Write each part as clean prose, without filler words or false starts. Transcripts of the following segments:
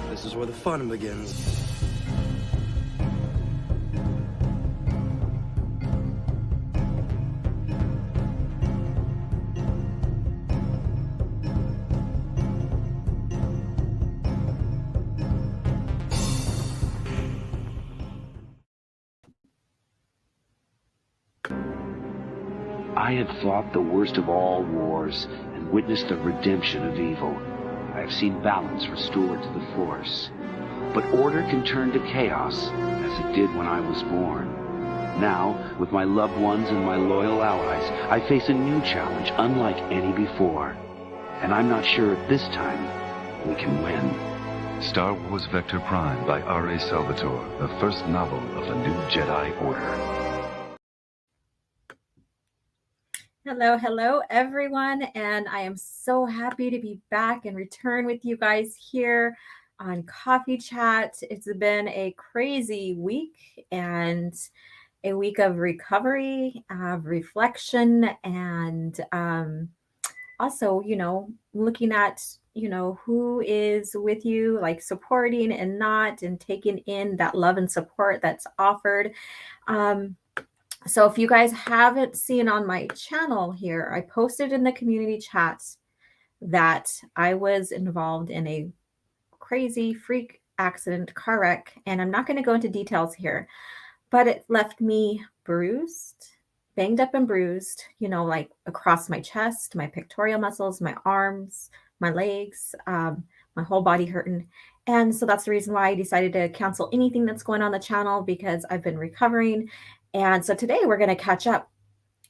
This is where the fun begins. I have fought the worst of all wars and witnessed the redemption of evil. I have seen balance restored to the Force. But order can turn to chaos, as it did when I was born. Now, with my loved ones and my loyal allies, I face a new challenge unlike any before. And I'm not sure at this time we can win. Star Wars Vector Prime by R.A. Salvatore, the first novel of the new Jedi Order. Hello, everyone, and I am so happy to be back and return with you guys here on Coffee Chat. It's been a crazy week and a week of recovery, of reflection, and also, looking at, who is with you, like supporting and not, and taking in that love and support that's offered. So if you guys haven't seen on my channel here, I posted in the community chat that I was involved in a crazy freak accident, car wreck, and I'm not going to go into details here, but it left me bruised, banged up and bruised, like across my chest, my pectoral muscles, my arms, my legs, my whole body hurting. And so that's the reason why I decided to cancel anything that's going on the channel, because I've been recovering. And so today we're going to catch up.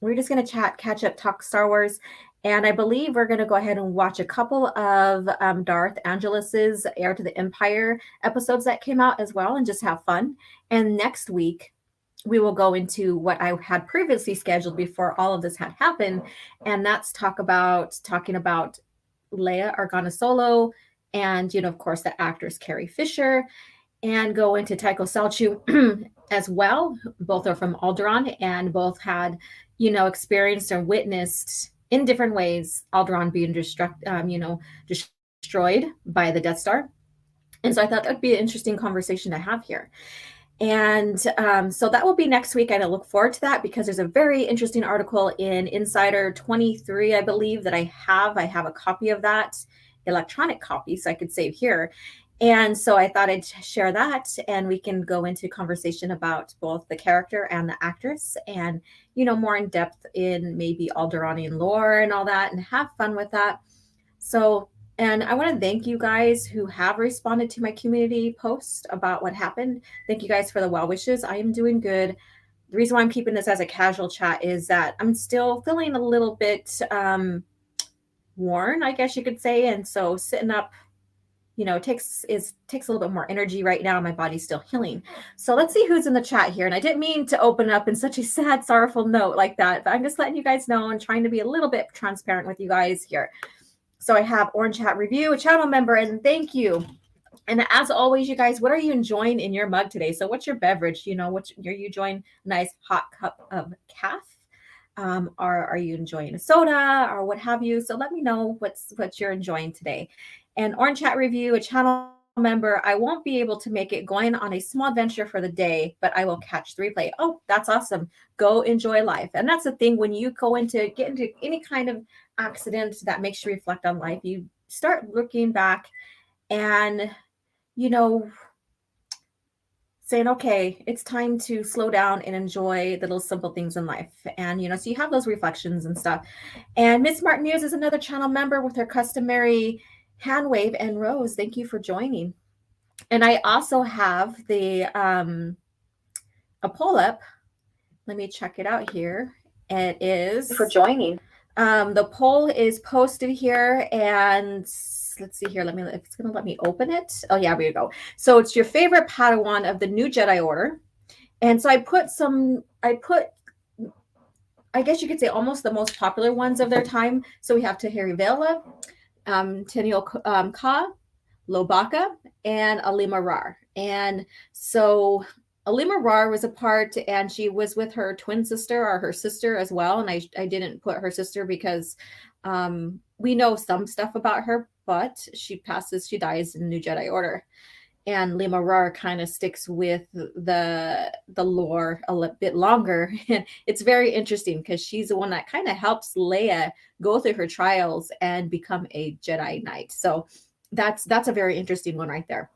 We're just going to catch up, talk Star Wars. And I believe we're going to go ahead and watch a couple of Darth Angelus's Heir to the Empire episodes that came out as well, and just have fun. And next week, we will go into what I had previously scheduled before all of this had happened. And that's talking about Leia Organa Solo, and, of course, the actress Carrie Fisher, and go into Taiko Salchu as well. Both are from Alderaan, and both had, experienced or witnessed in different ways Alderaan being destroyed by the Death Star. And so I thought that would be an interesting conversation to have here. And so that will be next week. And I look forward to that, because there's a very interesting article in Insider 23, I believe, that I have. I have a copy of that, electronic copy, so I could save here. And so I thought I'd share that, and we can go into conversation about both the character and the actress, and, more in depth in maybe Alderaanian lore and all that, and have fun with that. So, and I want to thank you guys who have responded to my community post about what happened. Thank you guys for the well wishes. I am doing good. The reason why I'm keeping this as a casual chat is that I'm still feeling a little bit worn, I guess you could say. And so sitting up, takes a little bit more energy right now. My body's still healing. So let's see who's in the chat here. And I didn't mean to open up in such a sad, sorrowful note like that, but I'm just letting you guys know and trying to be a little bit transparent with you guys here. So I have Orange Hat Review, a channel member, and thank you. And as always, you guys, what are you enjoying in your mug today? So what's your beverage? Are you enjoying a nice hot cup of caff? Or are you enjoying a soda or what have you? So let me know what you're enjoying today. And Orange Hat Review, a channel member, I won't be able to make it, going on a small adventure for the day, but I will catch the replay. Oh, that's awesome. Go enjoy life. And that's the thing, when you get into any kind of accident that makes you reflect on life, you start looking back and, saying, okay, it's time to slow down and enjoy the little simple things in life. And, so you have those reflections and stuff. And Miss Martin Muse is another channel member with her customary hand wave. And Rose, thank you for joining. And I also have a poll up. Let me check it out here. It is for joining. The poll is posted here, and let's see here. If it's going to let me open it. Oh yeah, here we go. So it's your favorite Padawan of the new Jedi Order. And so I guess you could say almost the most popular ones of their time. So we have Tahiri Vela, Tenniel Ka, Lobaka, and Alima Rar. And so Alima Rar was a part, and she was with her twin sister, or her sister as well. And I didn't put her sister because we know some stuff about her, but she dies in New Jedi Order. And Lima Rar kind of sticks with the lore a bit longer. And it's very interesting because she's the one that kind of helps Leia go through her trials and become a Jedi Knight. So that's a very interesting one right there.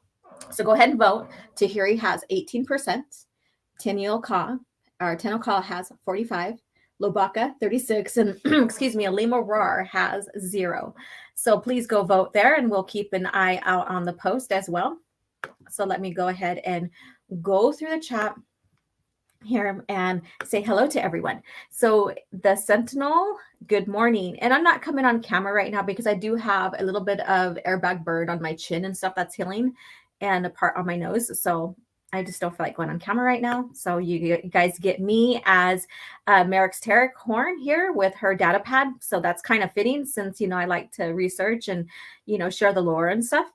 So go ahead and vote. Tahiri has 18%. Tenniel Ka has 45. Lobaka 36, and excuse me, Alima Rar has 0. So please go vote there, and we'll keep an eye out on the post as well. So let me go ahead and go through the chat here and say hello to everyone. So the Sentinel, good morning. And I'm not coming on camera right now because I do have a little bit of airbag bird on my chin and stuff that's healing, and a part on my nose. So I just don't feel like going on camera right now. So you guys get me as Merrick's Tarek Horn here with her data pad. So that's kind of fitting since, I like to research and, share the lore and stuff.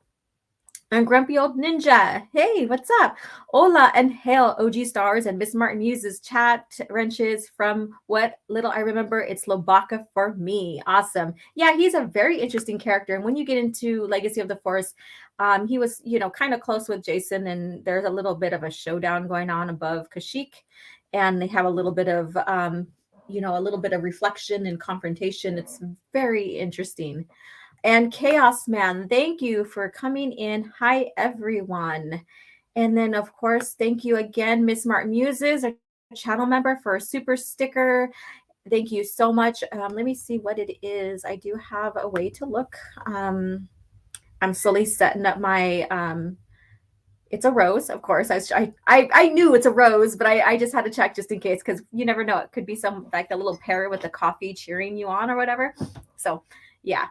And Grumpy Old Ninja. Hey, what's up? Hola and hail, OG Stars and Miss Martin uses chat wrenches from what little I remember. It's Lobaka for me. Awesome. Yeah, he's a very interesting character. And when you get into Legacy of the Force, he was, kind of close with Jason, and there's a little bit of a showdown going on above Kashyyyk. And they have a little bit of, a little bit of reflection and confrontation. It's very interesting. And Chaos Man, thank you for coming in. Hi, everyone. And then, of course, thank you again, Miss Martin Muses, a channel member, for a super sticker. Thank you so much. Let me see what it is. I do have a way to look. I'm slowly setting up my... it's a rose, of course. I knew it's a rose, but I just had to check just in case, because you never know. It could be some, like, a little pair with the coffee cheering you on or whatever. So, yeah.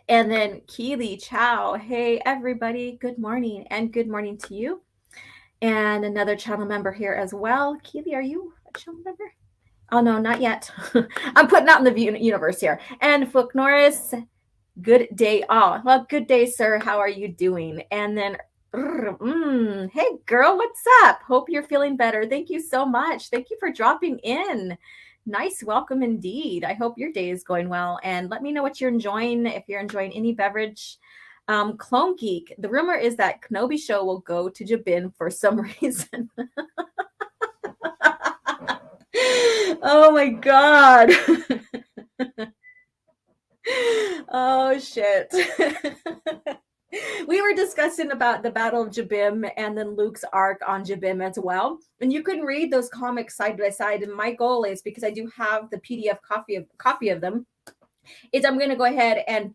And then Keely Chow, hey, everybody, good morning, and good morning to you. And another channel member here as well. Keely, are you a channel member? Oh, no, not yet. I'm putting out in the universe here. And Fook Norris, good day all. Well, good day, sir. How are you doing? And then, hey, girl, what's up? Hope you're feeling better. Thank you so much. Thank you for dropping in. Nice welcome indeed. I hope your day is going well. And let me know what you're enjoying, if you're enjoying any beverage. Clone Geek, the rumor is that Kenobi Show will go to Jabin for some reason. Oh my God. Oh shit. We were discussing about the Battle of Jabim and then Luke's arc on Jabim as well. And you can read those comics side by side. And my goal is, because I do have the PDF copy of them, is I'm going to go ahead and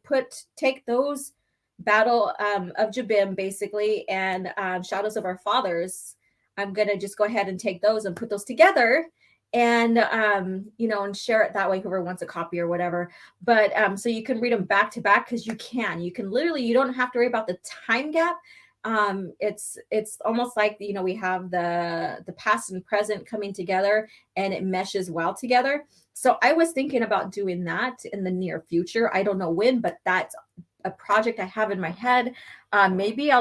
take those Battle of Jabim basically and Shadows of Our Fathers. I'm going to just go ahead and take those and put those together and and share it that way, whoever wants a copy or whatever. But so you can read them back to back, because you can literally, you don't have to worry about the time gap. It's almost like, we have the past and present coming together, and it meshes well together. So I was thinking about doing that in the near future. I don't know when, but that's a project I have in my head. Maybe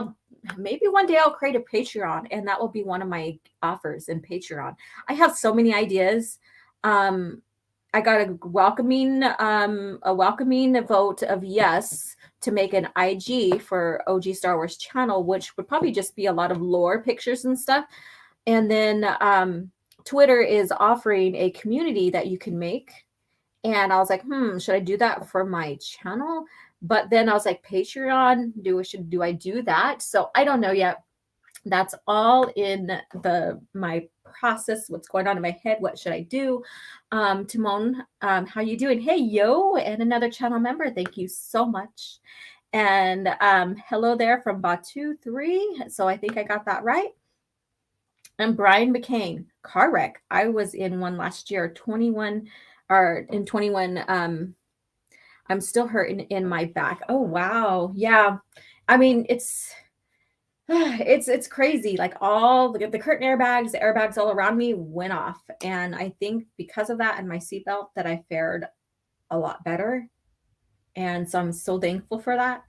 one day I'll create a Patreon, and that will be one of my offers in Patreon. I have so many ideas. I got a welcoming vote of yes to make an IG for OG Star Wars channel, which would probably just be a lot of lore pictures and stuff. And then Twitter is offering a community that you can make. And I was like, should I do that for my channel? But then I was like, Patreon, do I do that? So I don't know yet. That's all in my process, what's going on in my head. What should I do? Timon, how you doing? Hey, yo, and another channel member. Thank you so much. And hello there from Batu 3. So I think I got that right. And Brian McCain, car wreck. I was in one last year, 21. I'm still hurting in my back. Oh, wow. Yeah. I mean, it's crazy. Like, all the curtain airbags, the airbags all around me went off. And I think because of that and my seatbelt that I fared a lot better. And so I'm so thankful for that.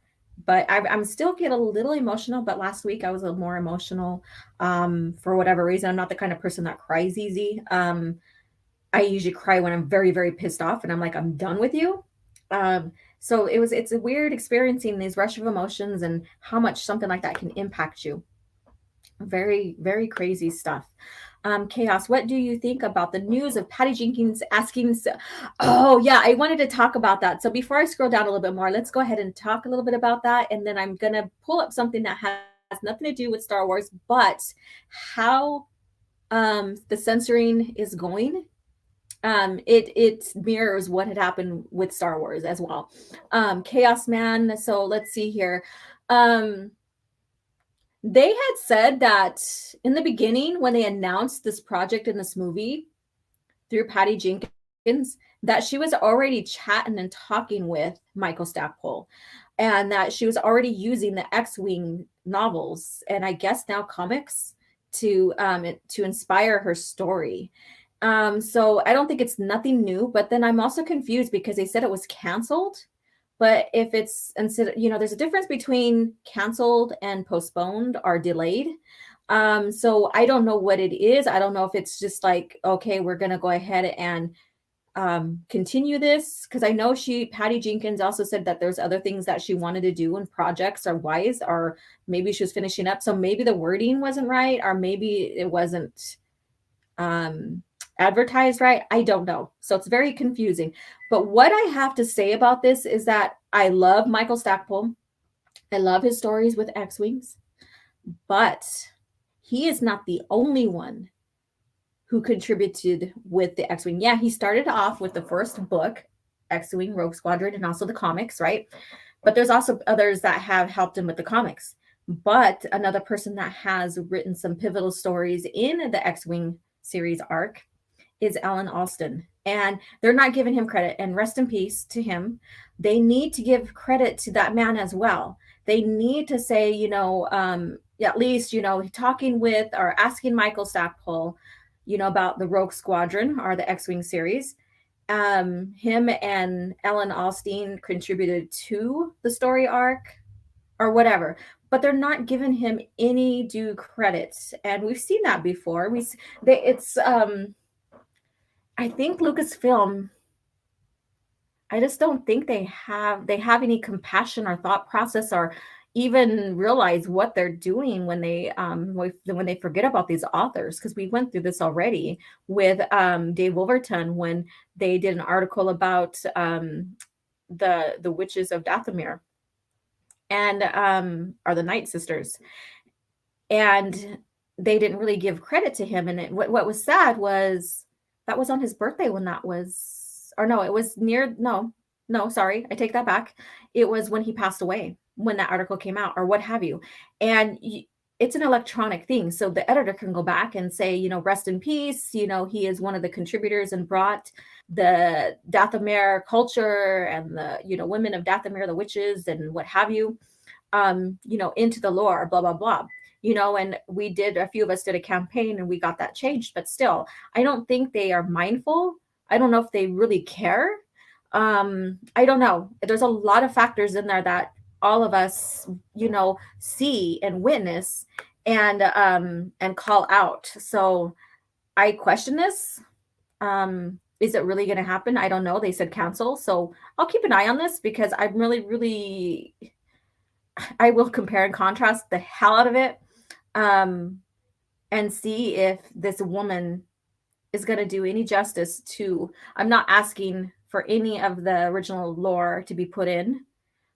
But I'm still get a little emotional. But last week I was a little more emotional for whatever reason. I'm not the kind of person that cries easy. I usually cry when I'm very, very pissed off and I'm like, I'm done with you. So it's a weird experiencing these rush of emotions and how much something like that can impact you. Very, very crazy stuff. Chaos, what do you think about the news of Patty Jenkins asking? Oh, yeah, I wanted to talk about that. So before I scroll down a little bit more, let's go ahead and talk a little bit about that. And then I'm going to pull up something that has nothing to do with Star Wars, but how the censoring is going. It mirrors what had happened with Star Wars as well. Chaos Man. So let's see here. They had said that in the beginning, when they announced this project in this movie through Patty Jenkins, that she was already chatting and talking with Michael Stackpole, and that she was already using the X-Wing novels and I guess now comics to inspire her story. So I don't think it's nothing new, but then I'm also confused because they said it was canceled. But if it's instead, there's a difference between canceled and postponed or delayed. So I don't know what it is. I don't know if it's just like, okay, we're going to go ahead and continue this. Because I know Patty Jenkins also said that there's other things that she wanted to do in projects or wise, or maybe she was finishing up. So maybe the wording wasn't right, or maybe it wasn't advertised right. I don't know. So it's very confusing. But what I have to say about this is that I love Michael Stackpole. I love his stories with X-Wings, but he is not the only one who contributed with the X-Wing. Yeah, he started off with the first book, X-Wing Rogue Squadron, and also the comics, right? But there's also others that have helped him with the comics. But another person that has written some pivotal stories in the X-Wing series arc is Alan Alston, and they're not giving him credit, and rest in peace to him. They need to give credit to that man as well. They need to say, at least, talking with or asking Michael Stackpole, about the Rogue Squadron or the X-Wing series. Him and Ellen Alston contributed to the story arc or whatever, but they're not giving him any due credit. And we've seen that before. I think Lucasfilm, I just don't think they have any compassion or thought process or even realize what they're doing when they forget about these authors. Because we went through this already with Dave Wolverton when they did an article about the witches of Dathomir and are the Night Sisters, and they didn't really give credit to him. And what was sad was that was on his birthday when that was, or no, it was sorry, I take that back. It was when he passed away, when that article came out or what have you. And it's an electronic thing. So the editor can go back and say, rest in peace. He is one of the contributors and brought the Dathomir culture and the, women of Dathomir, the witches and what have you, into the lore, blah, blah, blah. And a few of us did a campaign and we got that changed, but still, I don't think they are mindful. I don't know if they really care. I don't know. There's a lot of factors in there that all of us, see and witness and call out. So I question this. Is it really going to happen? I don't know. They said cancel. So I'll keep an eye on this because I'm really, really, I will compare and contrast the hell out of it. And see if this woman is going to do any justice to, I'm not asking for any of the original lore to be put in,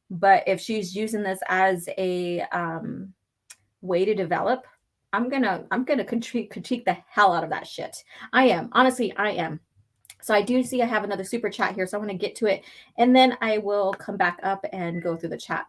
but if she's using this as a way to develop, I'm gonna critique the hell out of that shit. I am. Honestly, I am. So I do see I have another super chat here, so I want to get to it, and then I will come back up and go through the chat.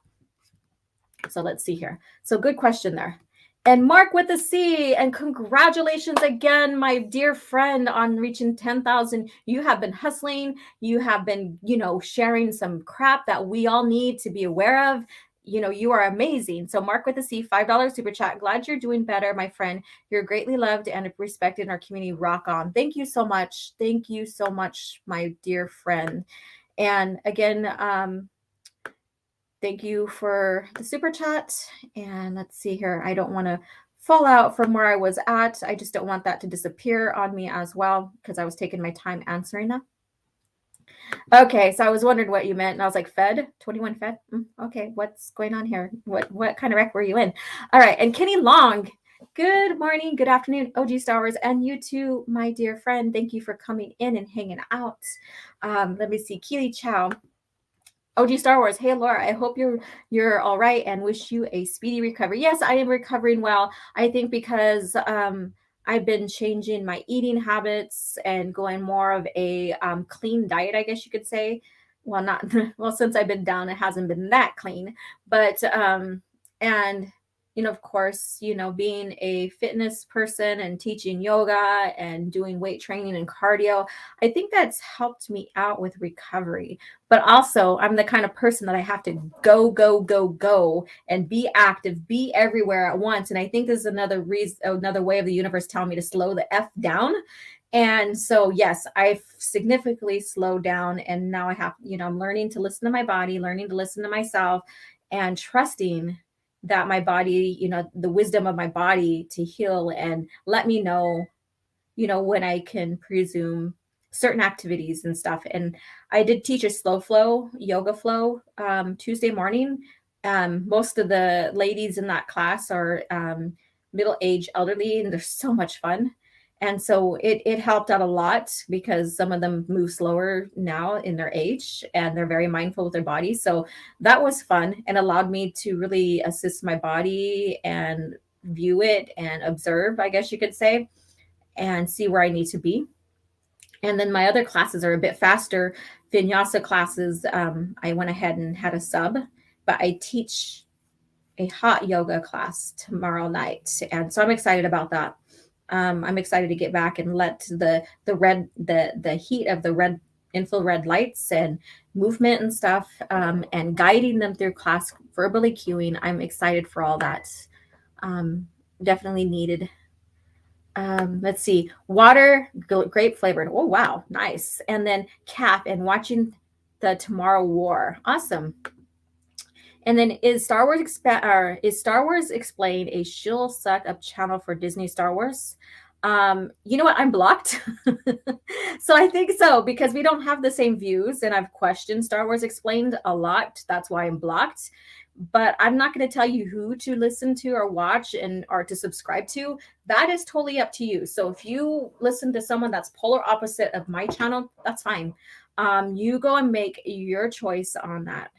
So let's see here. So good question there. And Mark with a C, and congratulations again, my dear friend, on reaching 10,000. You have been hustling. You have been, sharing some crap that we all need to be aware of. You are amazing. So Mark with a C, $5 super chat. Glad you're doing better, my friend. You're greatly loved and respected in our community. Rock on. Thank you so much. Thank you so much, my dear friend. And again, thank you for the super chat. And let's see here. I don't want to fall out from where I was at. I just don't want that to disappear on me as well because I was taking my time answering that. Okay, so I was wondering what you meant, and I was like, Fed? 21 Fed? Okay, what's going on here? What kind of wreck were you in? All right, and Kenny Long, good morning, good afternoon, OG Star Wars, and you too, my dear friend. Thank you for coming in and hanging out. Let me see, Keely Chow. OG Star Wars, hey Laura, I hope you're all right and wish you a speedy recovery. Yes, I am recovering well. I think because I've been changing my eating habits and going more of a clean diet, I guess you could say. Well, not well, since I've been down, it hasn't been that clean, but and of course, being a fitness person and teaching yoga and doing weight training and cardio, I think that's helped me out with recovery. But also, I'm the kind of person that I have to go, go, go, go, and be active, be everywhere at once. And I think this is another reason, another way of the universe telling me to slow the F down. And so, yes, I've significantly slowed down, and now I have, I'm learning to listen to my body, learning to listen to myself, and trusting that my body, the wisdom of my body to heal and let me know, when I can presume certain activities and stuff. And I did teach a slow flow yoga flow Tuesday morning. Most of the ladies in that class are middle-aged, elderly, and they're so much fun. And so it helped out a lot because some of them move slower now in their age and they're very mindful with their body. So that was fun and allowed me to really assist my body and view it and observe, I guess you could say, and see where I need to be. And then my other classes are a bit faster. Vinyasa classes, I went ahead and had a sub, but I teach a hot yoga class tomorrow night. And so I'm excited about that. I'm excited to get back and let the heat of the red infrared lights and movement and stuff, and guiding them through class, verbally cueing. I'm excited for all that. Definitely needed. Let's see, water, grape flavored. Oh, wow. Nice. And then caff and watching the Tomorrow War. Awesome. And then is Star Wars Explained a shill suck up channel for Disney Star Wars? You know what? I'm blocked. So I think so, because we don't have the same views, and I've questioned Star Wars Explained a lot. That's why I'm blocked. But I'm not going to tell you who to listen to or watch or to subscribe to. That is totally up to you. So if you listen to someone that's polar opposite of my channel, that's fine. You go and make your choice on that.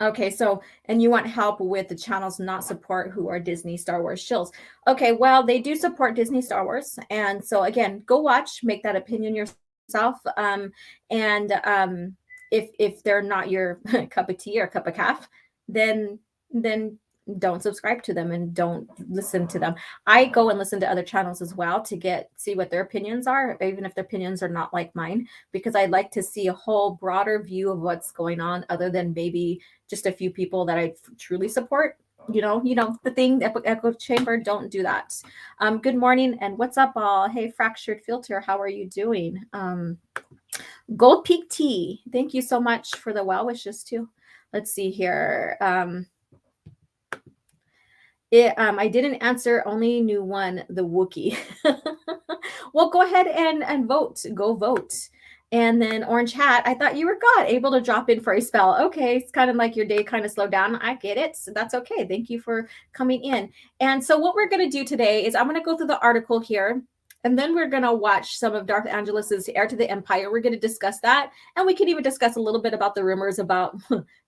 Okay, so, and you want help with the channels not support who are Disney Star Wars shills. Okay, well, they do support Disney Star Wars. And so again, go watch, make that opinion yourself. If they're not your cup of tea or cup of caff, then don't subscribe to them and don't listen to them. I go and listen to other channels as well to see what their opinions are, even if their opinions are not like mine, because I'd like to see a whole broader view of what's going on, other than maybe just a few people that I truly support. The thing, echo chamber, don't do that. Good morning and what's up all? Hey, Fractured Filter, how are you doing? Gold Peak Tea, thank you so much for the well wishes too. Let's see here. I didn't answer, only knew one, the Wookiee. Well, go ahead and vote. Go vote. And then Orange Hat, I thought you were able to drop in for a spell. Okay, it's kind of like your day kind of slowed down. I get it. So that's okay. Thank you for coming in. And so what we're going to do today is I'm going to go through the article here, and then we're going to watch some of Darth Angelus's Heir to the Empire. We're going to discuss that. And we can even discuss a little bit about the rumors about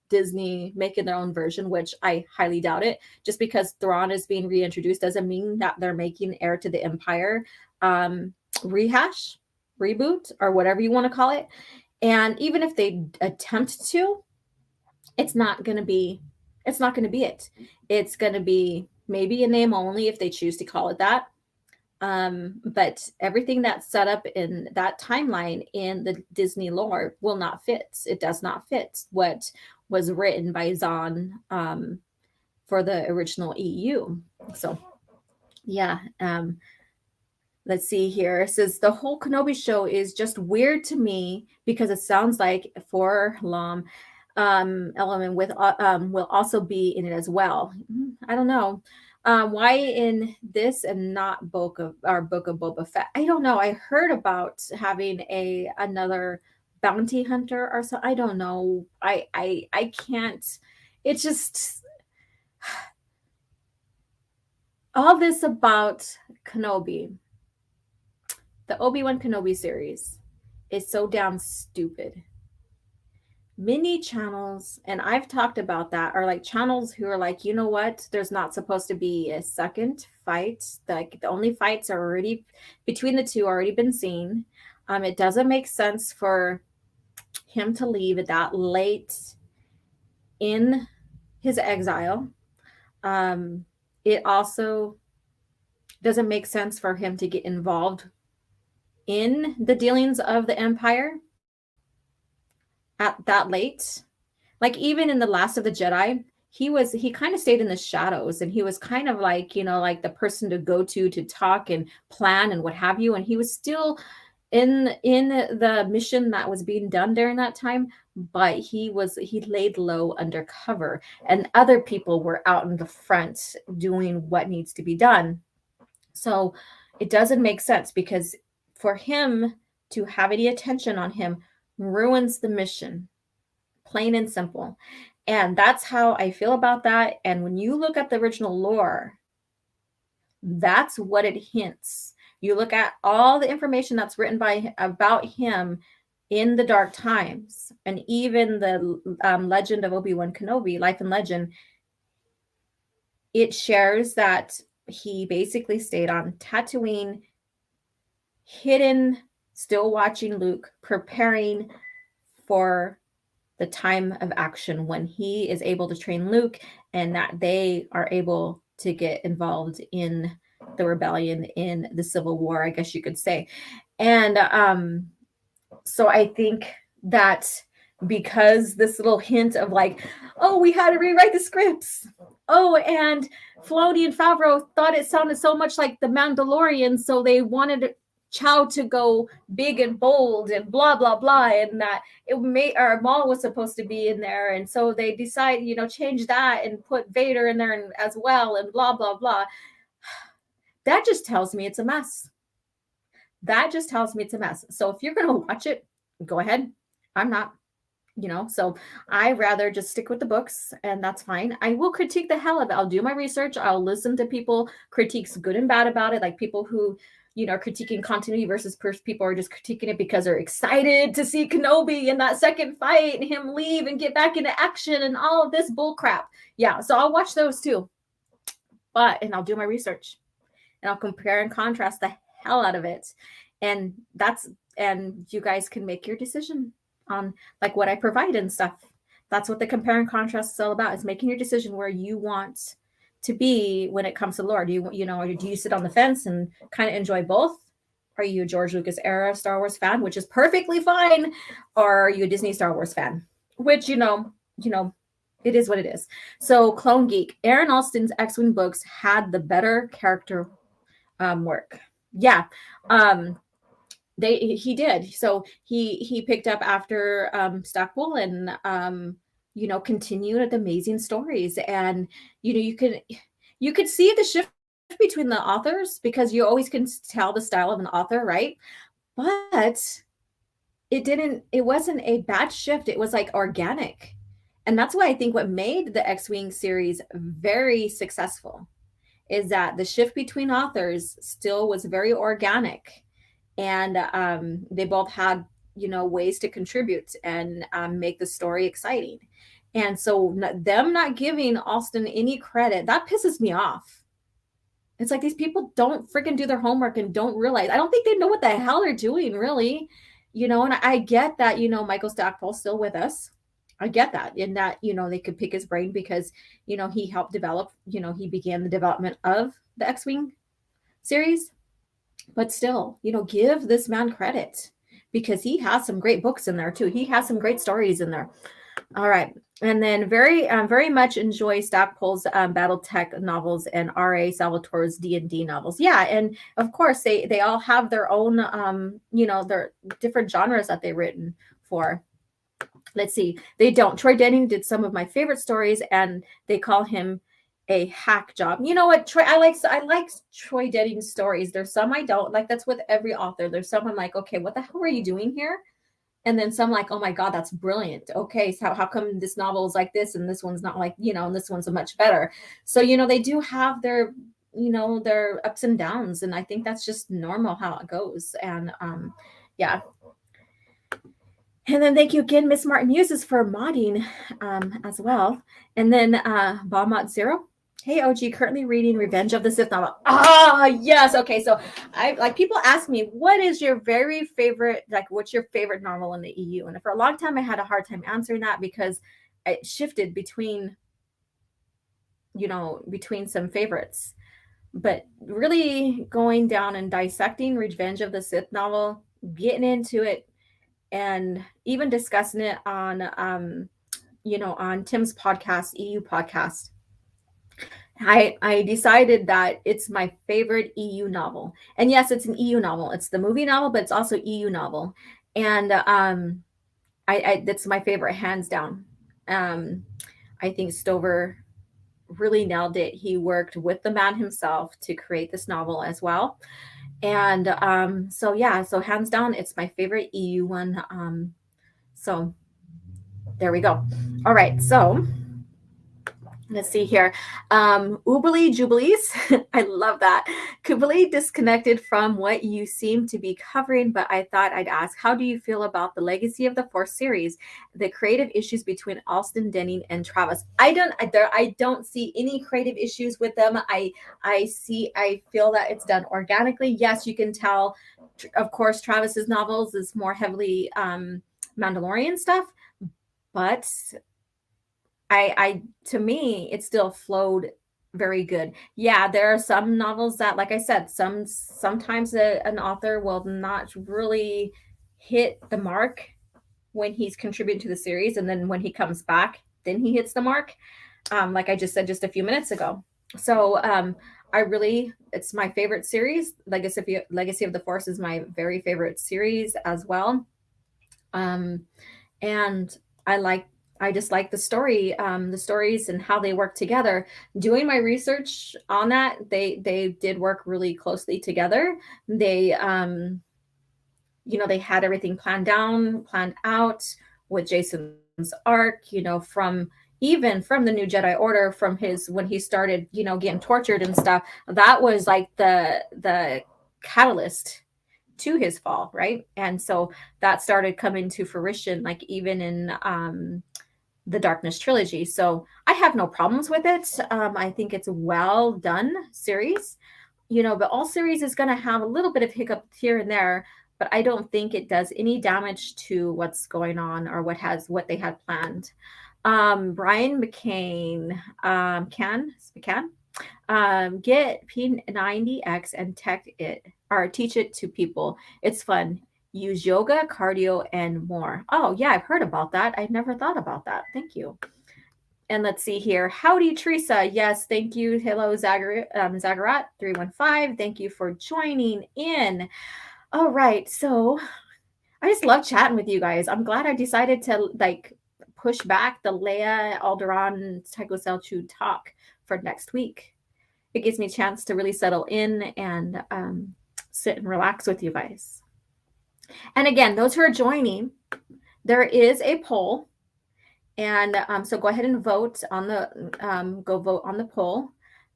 Disney making their own version, which I highly doubt it. Just because Thrawn is being reintroduced doesn't mean that they're making Heir to the Empire rehash, reboot, or whatever you want to call it. And even if they attempt to, it's not going to be it. It's going to be maybe a name only if they choose to call it that. But everything that's set up in that timeline in the Disney lore will not fit. It does not fit what was written by Zahn for the original EU. So yeah. Let's see here. It says the whole Kenobi show is just weird to me because it sounds like element with will also be in it as well. I don't know. Why in this and not Book of Boba Fett? I don't know. I heard about having another bounty hunter or so. I don't know. I can't. It's just all this about Kenobi. The Obi-Wan Kenobi series is so damn stupid. Mini channels, and I've talked about that, are like channels who are like, you know what, there's not supposed to be a second fight. Like the only fights are already between the two already been seen. It doesn't make sense for him to leave at that late in his exile. It also doesn't make sense for him to get involved in the dealings of the Empire at that late. Like even in the Last of the Jedi, he kind of stayed in the shadows, and he was kind of like, like the person to go to talk and plan and what have you. And he was still in the mission that was being done during that time, but he laid low undercover, and other people were out in the front doing what needs to be done. So it doesn't make sense, because for him to have any attention on him ruins the mission, plain and simple. And that's how I feel about that. And when you look at the original lore, that's what it hints. You look at all the information that's written about him in the Dark Times, and even the Legend of Obi-Wan Kenobi, Life and Legend, it shares that he basically stayed on Tatooine, hidden, still watching Luke, preparing for the time of action when he is able to train Luke, and that they are able to get involved in the rebellion, in the Civil War, I guess you could say. And so I think that because this little hint of like, oh, we had to rewrite the scripts. Oh, and Filoni and Favreau thought it sounded so much like The Mandalorian, so they wanted Chow to go big and bold and blah, blah, blah, and that Maul was supposed to be in there. And so they decide, change that and put Vader in there as well, and blah, blah, blah. That just tells me it's a mess. That just tells me it's a mess. So if you're going to watch it, go ahead. I'm not. So I rather just stick with the books, and that's fine. I will critique the hell of it. I'll do my research. I'll listen to people critiques, good and bad, about it. Like people who, are critiquing continuity versus people are just critiquing it because they're excited to see Kenobi in that second fight and him leave and get back into action and all of this bull crap. Yeah. So I'll watch those too, and I'll do my research, and I'll compare and contrast the hell out of it. And you guys can make your decision on like what I provide and stuff. That's what the compare and contrast is all about, is making your decision where you want to be when it comes to lore. Do you sit on the fence and kind of enjoy both? Are you a George Lucas era Star Wars fan, which is perfectly fine? Or are you a Disney Star Wars fan, which, it is what it is. So Clone Geek, Aaron Alston's X-Wing books had the better character work. Yeah. He did. So he picked up after Stackwell and continued the amazing stories. And you could see the shift between the authors, because you always can tell the style of an author, right? But it wasn't a bad shift. It was like organic. And that's why I think what made the X-Wing series very successful is that the shift between authors still was very organic. And they both had, ways to contribute and make the story exciting. And so them not giving Alston any credit, that pisses me off. It's like these people don't freaking do their homework and don't realize. I don't think they know what the hell they're doing, really. And I get that, Michael Stackpole's still with us. I get that, in that, they could pick his brain because, he helped develop, he began the development of the X-Wing series. But still, give this man credit, because he has some great books in there too. He has some great stories in there. All right. And then very much enjoy Stackpole's BattleTech novels and R.A. Salvatore's D&D novels. Yeah. And of course, they all have their own, their different genres that they've written for. Let's see. Troy Denning did some of my favorite stories, and they call him a hack job. You know what, Troy? I like Troy Denny's stories. There's some I don't like. That's with every author. There's some I'm like, okay, what the hell are you doing here? And then some like, oh my God, that's brilliant. Okay, so how come this novel is like this and this one's not like, and this one's a much better. So, they do have their, their ups and downs. And I think that's just normal how it goes. And yeah. And then thank you again, Miss Martin Muses, for modding as well. And then Bombot Zero. Hey, OG, currently reading Revenge of the Sith novel. Ah, yes. Okay, so people ask me, what is your very favorite, what's your favorite novel in the EU? And for a long time, I had a hard time answering that because it shifted between some favorites. But really going down and dissecting Revenge of the Sith novel, getting into it, and even discussing it on, on Tim's podcast, EU podcast, I decided that it's my favorite EU novel. And yes, it's an EU novel. It's the movie novel, but it's also EU novel. And that's my favorite, hands down. I think Stover really nailed it. He worked with the man himself to create this novel as well. And so hands down, it's my favorite EU one. So there we go. All right, so let's see here. Oobly Jubilees. I love that. Completely disconnected from what you seem to be covering, but I thought I'd ask, how do you feel about the Legacy of the Force series, the creative issues between Alston, Denning, and Travis? I don't see any creative issues with them. I feel that it's done organically. Yes, you can tell, of course, Travis's novels is more heavily Mandalorian stuff, but to me, it still flowed very good. Yeah, there are some novels that, like I said, sometimes an author will not really hit the mark when he's contributing to the series, and then when he comes back, then he hits the mark. Like I just said just a few minutes ago. So it's my favorite series. Legacy of the Force is my very favorite series as well. And I just like the stories and how they work together. Doing my research on that, they did work really closely together. They, they had everything planned out with Jason's arc, from the New Jedi Order, from when he started, getting tortured and stuff. That was like the catalyst to his fall, right? And so that started coming to fruition, like even in the Darkness trilogy. So I have no problems with it. I think it's a well done series, but all series is going to have a little bit of hiccup here and there, but I don't think it does any damage to what's going on or what they had planned. Brian McCain, get P90X and teach it to people. It's fun. Use yoga, cardio, and more. Oh, yeah, I've heard about that. I've never thought about that. Thank you. And let's see here. Howdy, Teresa. Yes, thank you. Hello, Zagarat 315. Thank you for joining in. All right, so I just love chatting with you guys. I'm glad I decided to push back the Leia Alderaan Tycho Selchu talk for next week. It gives me a chance to really settle in and sit and relax with you guys. And again, those who are joining, there is a poll, and so go ahead and vote on the poll.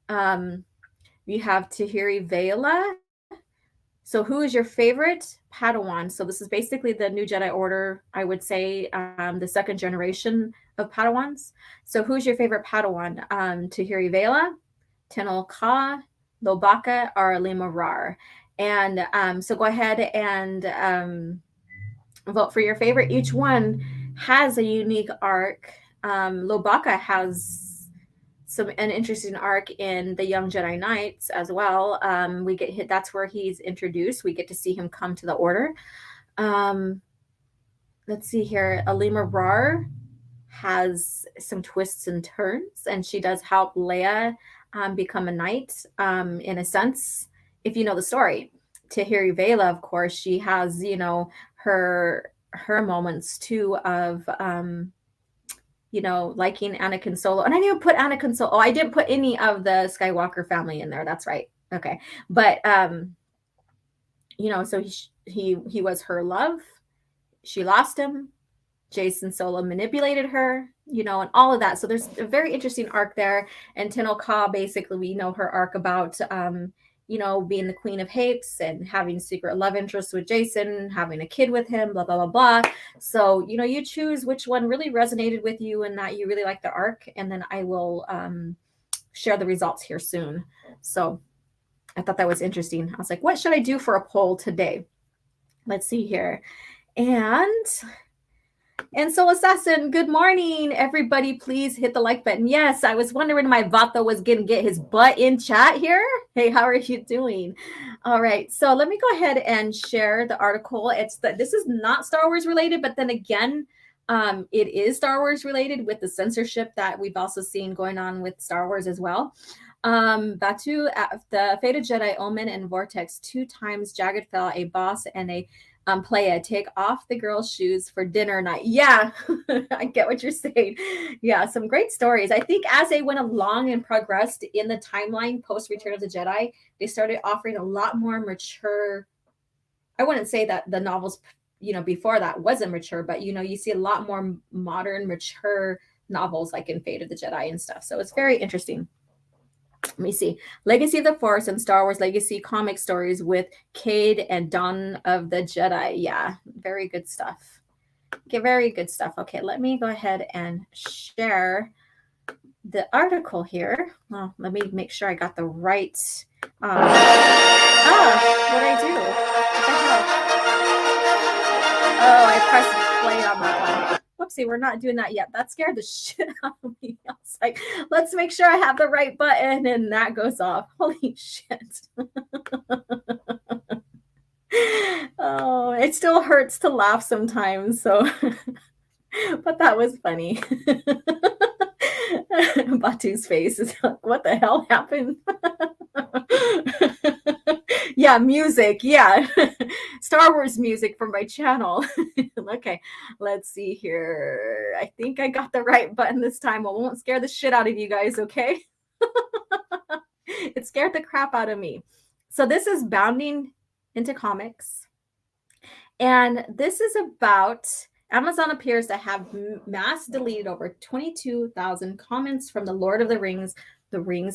You have Tahiri Vela. So who is your favorite Padawan? So this is basically the New Jedi Order, I would say, the second generation of Padawans. So who's your favorite Padawan? Tahiri Vela, Tenel Ka, Lobaka, or Lima Rar? And so go ahead and vote for your favorite. Each one has a unique arc. Lobaka has an interesting arc in the Young Jedi Knights as well. We get hit. That's where he's introduced. We get to see him come to the Order. Let's see here. Alima Rar has some twists and turns, and she does help Leia become a knight in a sense, if you know the story. Tahiri Vela, of course, she has, her moments too of liking Anakin Solo. And I didn't put Anakin Solo. Oh, I didn't put any of the Skywalker family in there. That's right. Okay. But, so he was her love. She lost him. Jason Solo manipulated her, and all of that. So there's a very interesting arc there. And Tenno Ka, basically, we know her arc about, being the queen of Hapes and having secret love interests with Jason, having a kid with him, blah, blah, blah, blah. So, you choose which one really resonated with you and that you really like the arc. And then I will share the results here soon. So I thought that was interesting. I was like, what should I do for a poll today? Let's see here. And so Assassin, good morning. Everybody, please hit the like button. Yes, I was wondering my Vato was going to get his butt in chat here. Hey, how are you doing? All right, so let me go ahead and share the article. This is not Star Wars related, but then again, it is Star Wars related with the censorship that we've also seen going on with Star Wars as well. Batu, the Fated Jedi, Omen, and Vortex, 2 times Jagged fell, a boss, and a Playa, take off the girl's shoes for dinner night. Yeah, I get what you're saying. Yeah, some great stories. I think as they went along and progressed in the timeline post Return of the Jedi, they started offering a lot more mature. I wouldn't say that the novels, before that wasn't mature, but you see a lot more modern, mature novels like in Fate of the Jedi and stuff. So it's very interesting. Let me see. Legacy of the Force and Star Wars Legacy comic stories with Cade and Dawn of the Jedi. Yeah, very good stuff. Okay, very good stuff. Okay, let me go ahead and share the article here. Well, let me make sure I got the right. What did I do? What the hell? Oh, I pressed play on that one. Whoopsie, we're not doing that yet. That scared the shit out of me. I was like, let's make sure I have the right button, and that goes off. Holy shit. Oh, it still hurts to laugh sometimes, so but that was funny. Batu's face is like, what the hell happened? Yeah, music. Yeah. Star Wars music from my channel. Okay, let's see here. I think I got the right button this time. I won't scare the shit out of you guys, okay? It scared the crap out of me. So this is Bounding into Comics. And this is about Amazon appears to have mass deleted over 22,000 comments from the Lord of the Rings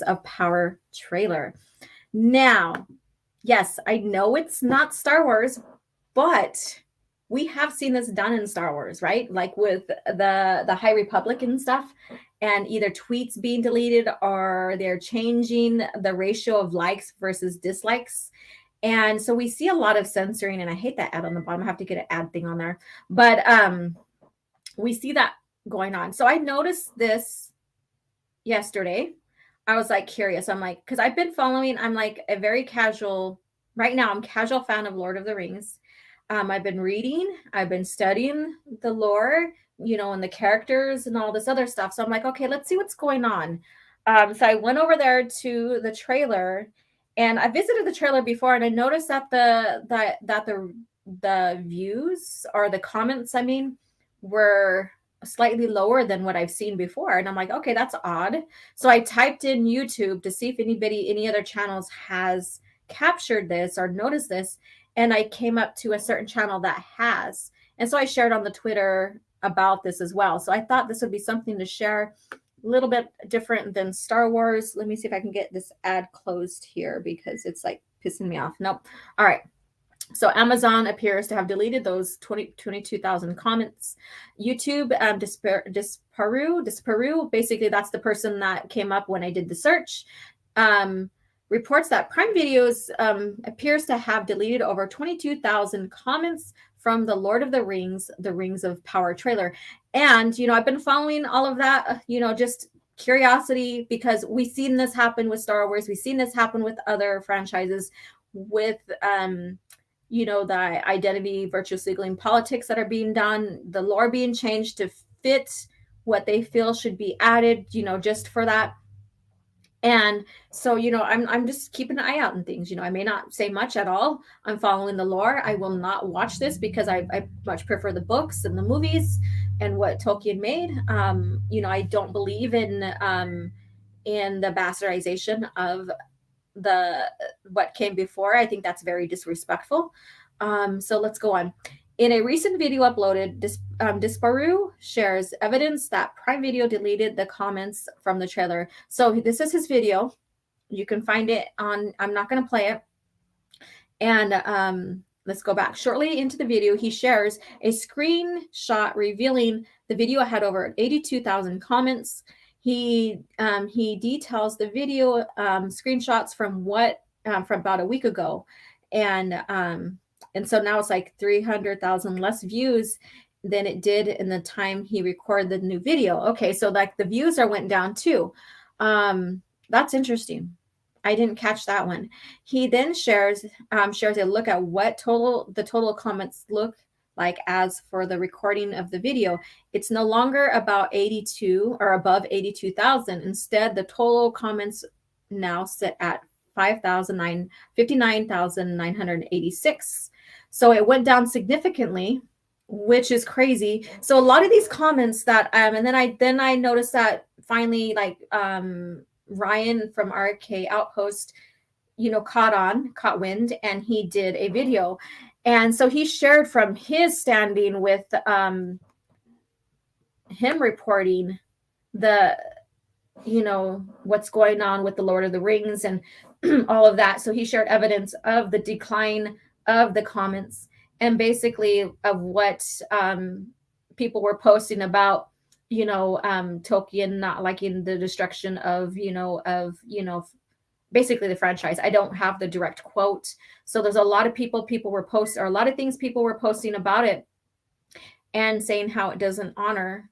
of Power trailer. Now, yes, I know it's not Star Wars, but we have seen this done in Star Wars, right? Like with the High Republic and stuff, and either tweets being deleted or they're changing the ratio of likes versus dislikes. And so we see a lot of censoring, and I hate that ad on the bottom. I have to get an ad thing on there. But we see that going on. So I noticed this yesterday. I was like curious. I'm like, because I've been following, I'm like a very casual, right now I'm casual fan of Lord of the Rings. I've been reading, I've been studying the lore, and the characters and all this other stuff. So I'm like, okay, let's see what's going on. So I went over there to the trailer, and I visited the trailer before, and I noticed that the views or the comments, were slightly lower than what I've seen before. And I'm like, okay, that's odd. So I typed in YouTube to see if any other channels has captured this or noticed this. And I came up to a certain channel that has. And so I shared on the Twitter about this as well. So I thought this would be something to share, a little bit different than Star Wars. Let me see if I can get this ad closed here because it's like pissing me off. Nope. All right. So Amazon appears to have deleted those 22,000 comments. YouTube, Disparu, basically that's the person that came up when I did the search, reports that Prime Videos appears to have deleted over 22,000 comments from the Lord of the Rings of Power trailer. And, I've been following all of that, just curiosity, because we've seen this happen with Star Wars. We've seen this happen with other franchises with, the identity, virtue signaling politics that are being done, the lore being changed to fit what they feel should be added, just for that. And so, I'm just keeping an eye out on things. I may not say much at all. I'm following the lore. I will not watch this because I much prefer the books and the movies. and what Tolkien made. I don't believe in the bastardization of the what came before. I think that's very disrespectful. So let's go on. In a recent video uploaded, Disparu shares evidence that Prime Video deleted the comments from the trailer. So this is his video. You can find it on, I'm not going to play it. And let's go back. Shortly into the video, he shares a screenshot revealing the video had over 82,000 comments. He details the video screenshots from about a week ago, and so now it's like 300,000 less views than it did in the time he recorded the new video. Okay, so like the views went down too. That's interesting. I didn't catch that one. He then shares a look at what the total comments look like as for the recording of the video. It's no longer about 82 or above 82,000. Instead, the total comments now sit at 59,986. So it went down significantly, which is crazy. So a lot of these comments that and then I noticed that finally, like Ryan from RK Outpost, caught wind, and he did a video. And so he shared from his standing with him reporting the, what's going on with the Lord of the Rings and all of that. So he shared evidence of the decline of the comments and basically of what people were posting about, Tolkien not liking the destruction of, basically the franchise. I don't have the direct quote. So there's a lot of people were posting, or a lot of things people were posting about it and saying how it doesn't honor,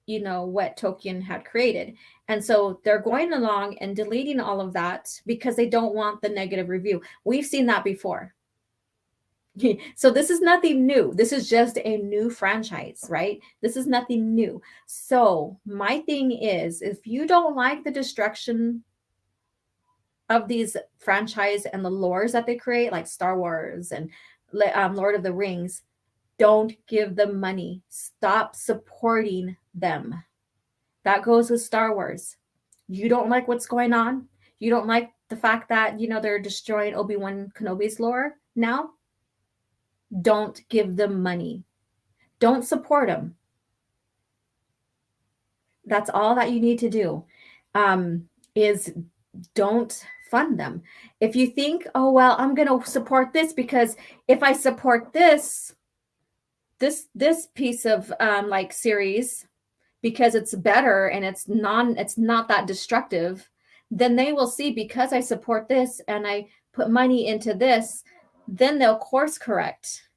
what Tolkien had created. And so they're going along and deleting all of that because they don't want the negative review. We've seen that before. So this is nothing new. This is just a new franchise, right? This is nothing new. So my thing is, if you don't like the destruction of these franchise and the lores that they create, like Star Wars and Lord of the Rings, don't give them money. Stop supporting them. That goes with Star Wars. You don't like what's going on? You don't like the fact that, they're destroying Obi-Wan Kenobi's lore now? Don't give them money. Don't support them. That's all that you need to do, is don't fund them. If you think, oh, well, I'm going to support this because if I support this piece of like series because it's better and it's not that destructive, then they will see because I support this and I put money into this, then they'll course correct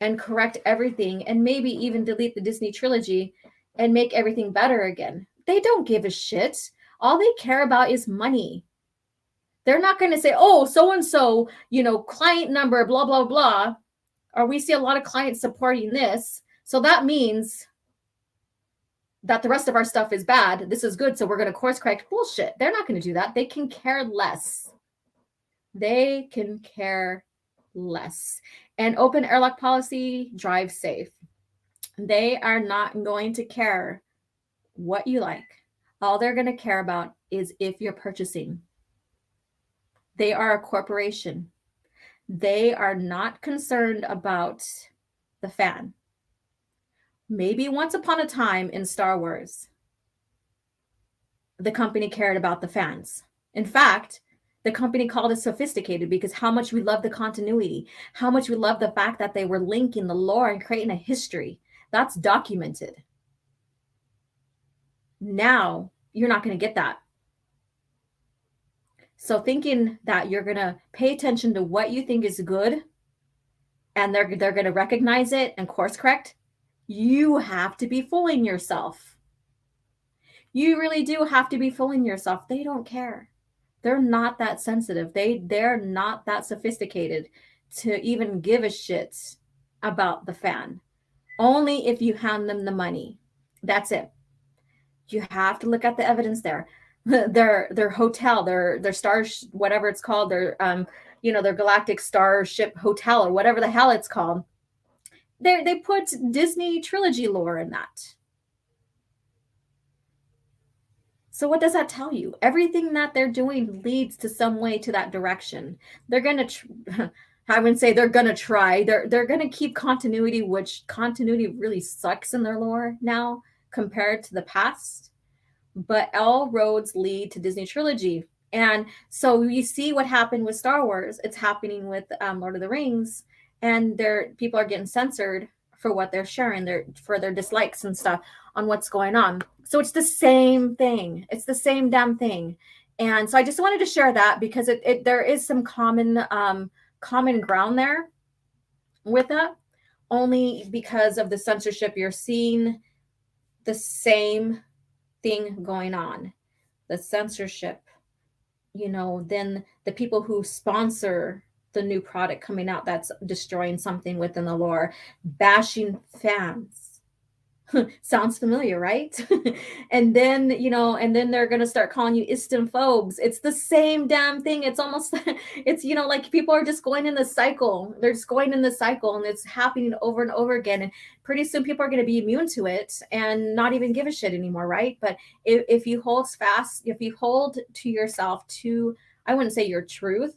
and correct everything and maybe even delete the Disney trilogy and make everything better again. They don't give a shit. All they care about is money. They're not going to say, oh, so-and-so, client number, blah, blah, blah. Or we see a lot of clients supporting this. So that means that the rest of our stuff is bad. This is good. So we're going to course correct. Bullshit. They're not going to do that. They can care less. They can care less. And open airlock policy, drive safe. They are not going to care what you like. All they're going to care about is if you're purchasing. They are a corporation. They are not concerned about the fan. Maybe once upon a time in Star Wars, the company cared about the fans. In fact, the company called it sophisticated because how much we love the continuity, how much we love the fact that they were linking the lore and creating a history. That's documented. Now, you're not going to get that. So thinking that you're going to pay attention to what you think is good and they're going to recognize it and course correct, you have to be fooling yourself. You really do have to be fooling yourself. They don't care. They're not that sensitive. They're not that sophisticated to even give a shit about the fan. Only if you hand them the money. That's it. You have to look at the evidence there. Their hotel, their star, whatever it's called, their their galactic starship hotel or whatever the hell it's called, They put Disney trilogy lore in that. So what does that tell you? Everything that they're doing leads to some way to that direction. They're going to I wouldn't say they're going to try. They're going to keep continuity, which continuity really sucks in their lore now compared to the past. But all roads lead to Disney trilogy. And so you see what happened with Star Wars. It's happening with Lord of the Rings, and people are getting censored for what they're sharing, for their dislikes and stuff on what's going on. So it's the same thing. It's the same damn thing. And so I just wanted to share that because there is some common ground there with that, only because of the censorship. You're seeing the same thing going on, the censorship, then the people who sponsor the new product coming out that's destroying something within the lore, bashing fans. Sounds familiar, right? And then they're going to start calling you istophobes. It's the same damn thing. It's almost, it's, like people are just going in the cycle. They're just going in the cycle, and it's happening over and over again. And pretty soon people are going to be immune to it and not even give a shit anymore, right? But if you hold fast, if you hold to yourself to, I wouldn't say your truth,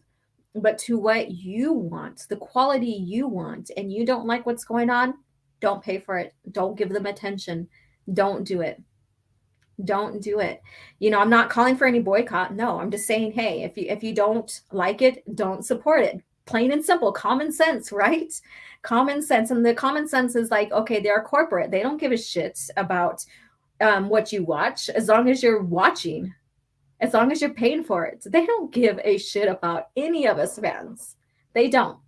but to what you want, the quality you want, and you don't like what's going on, don't pay for it. Don't give them attention. Don't do it. Don't do it. I'm not calling for any boycott. No, I'm just saying, hey, if you don't like it, don't support it. Plain and simple. Common sense, right? Common sense. And the common sense is like, okay, they're corporate. They don't give a shit about what you watch, as long as you're watching, as long as you're paying for it. They don't give a shit about any of us fans. They don't.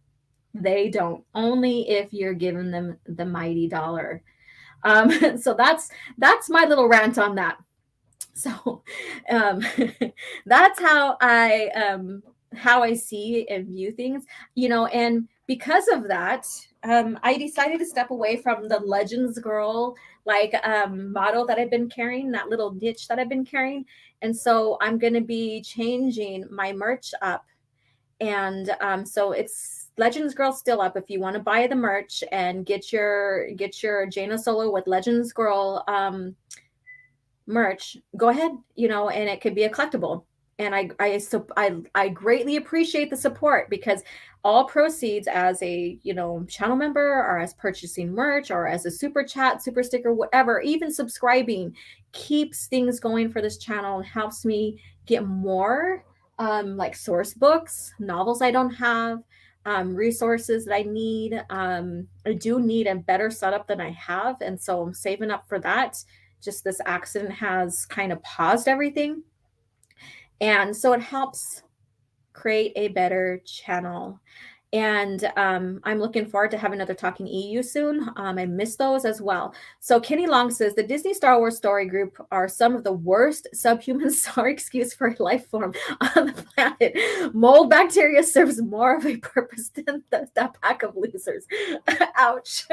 They don't. Only if you're giving them the mighty dollar. So that's my little rant on that. So that's how I see and view things, and because of that, I decided to step away from the Legends Girl model that I've been carrying, that little niche that I've been carrying. And so I'm going to be changing my merch up. And so it's Legends Girl still up. If you want to buy the merch and get your Jaina Solo with Legends Girl merch, go ahead, and it could be a collectible. And I greatly appreciate the support, because all proceeds as a channel member, or as purchasing merch, or as a super chat, super sticker, whatever, even subscribing, keeps things going for this channel and helps me get more source books, novels I don't have, resources that I need. I do need a better setup than I have, and so I'm saving up for that. Just this accident has kind of paused everything, and so it helps create a better channel. And I'm looking forward to having another Talking EU soon. I miss those as well. So Kenny Long says, the Disney Star Wars story group are some of the worst subhuman sorry excuse for a life form on the planet. Mold bacteria serves more of a purpose than that pack of losers. Ouch.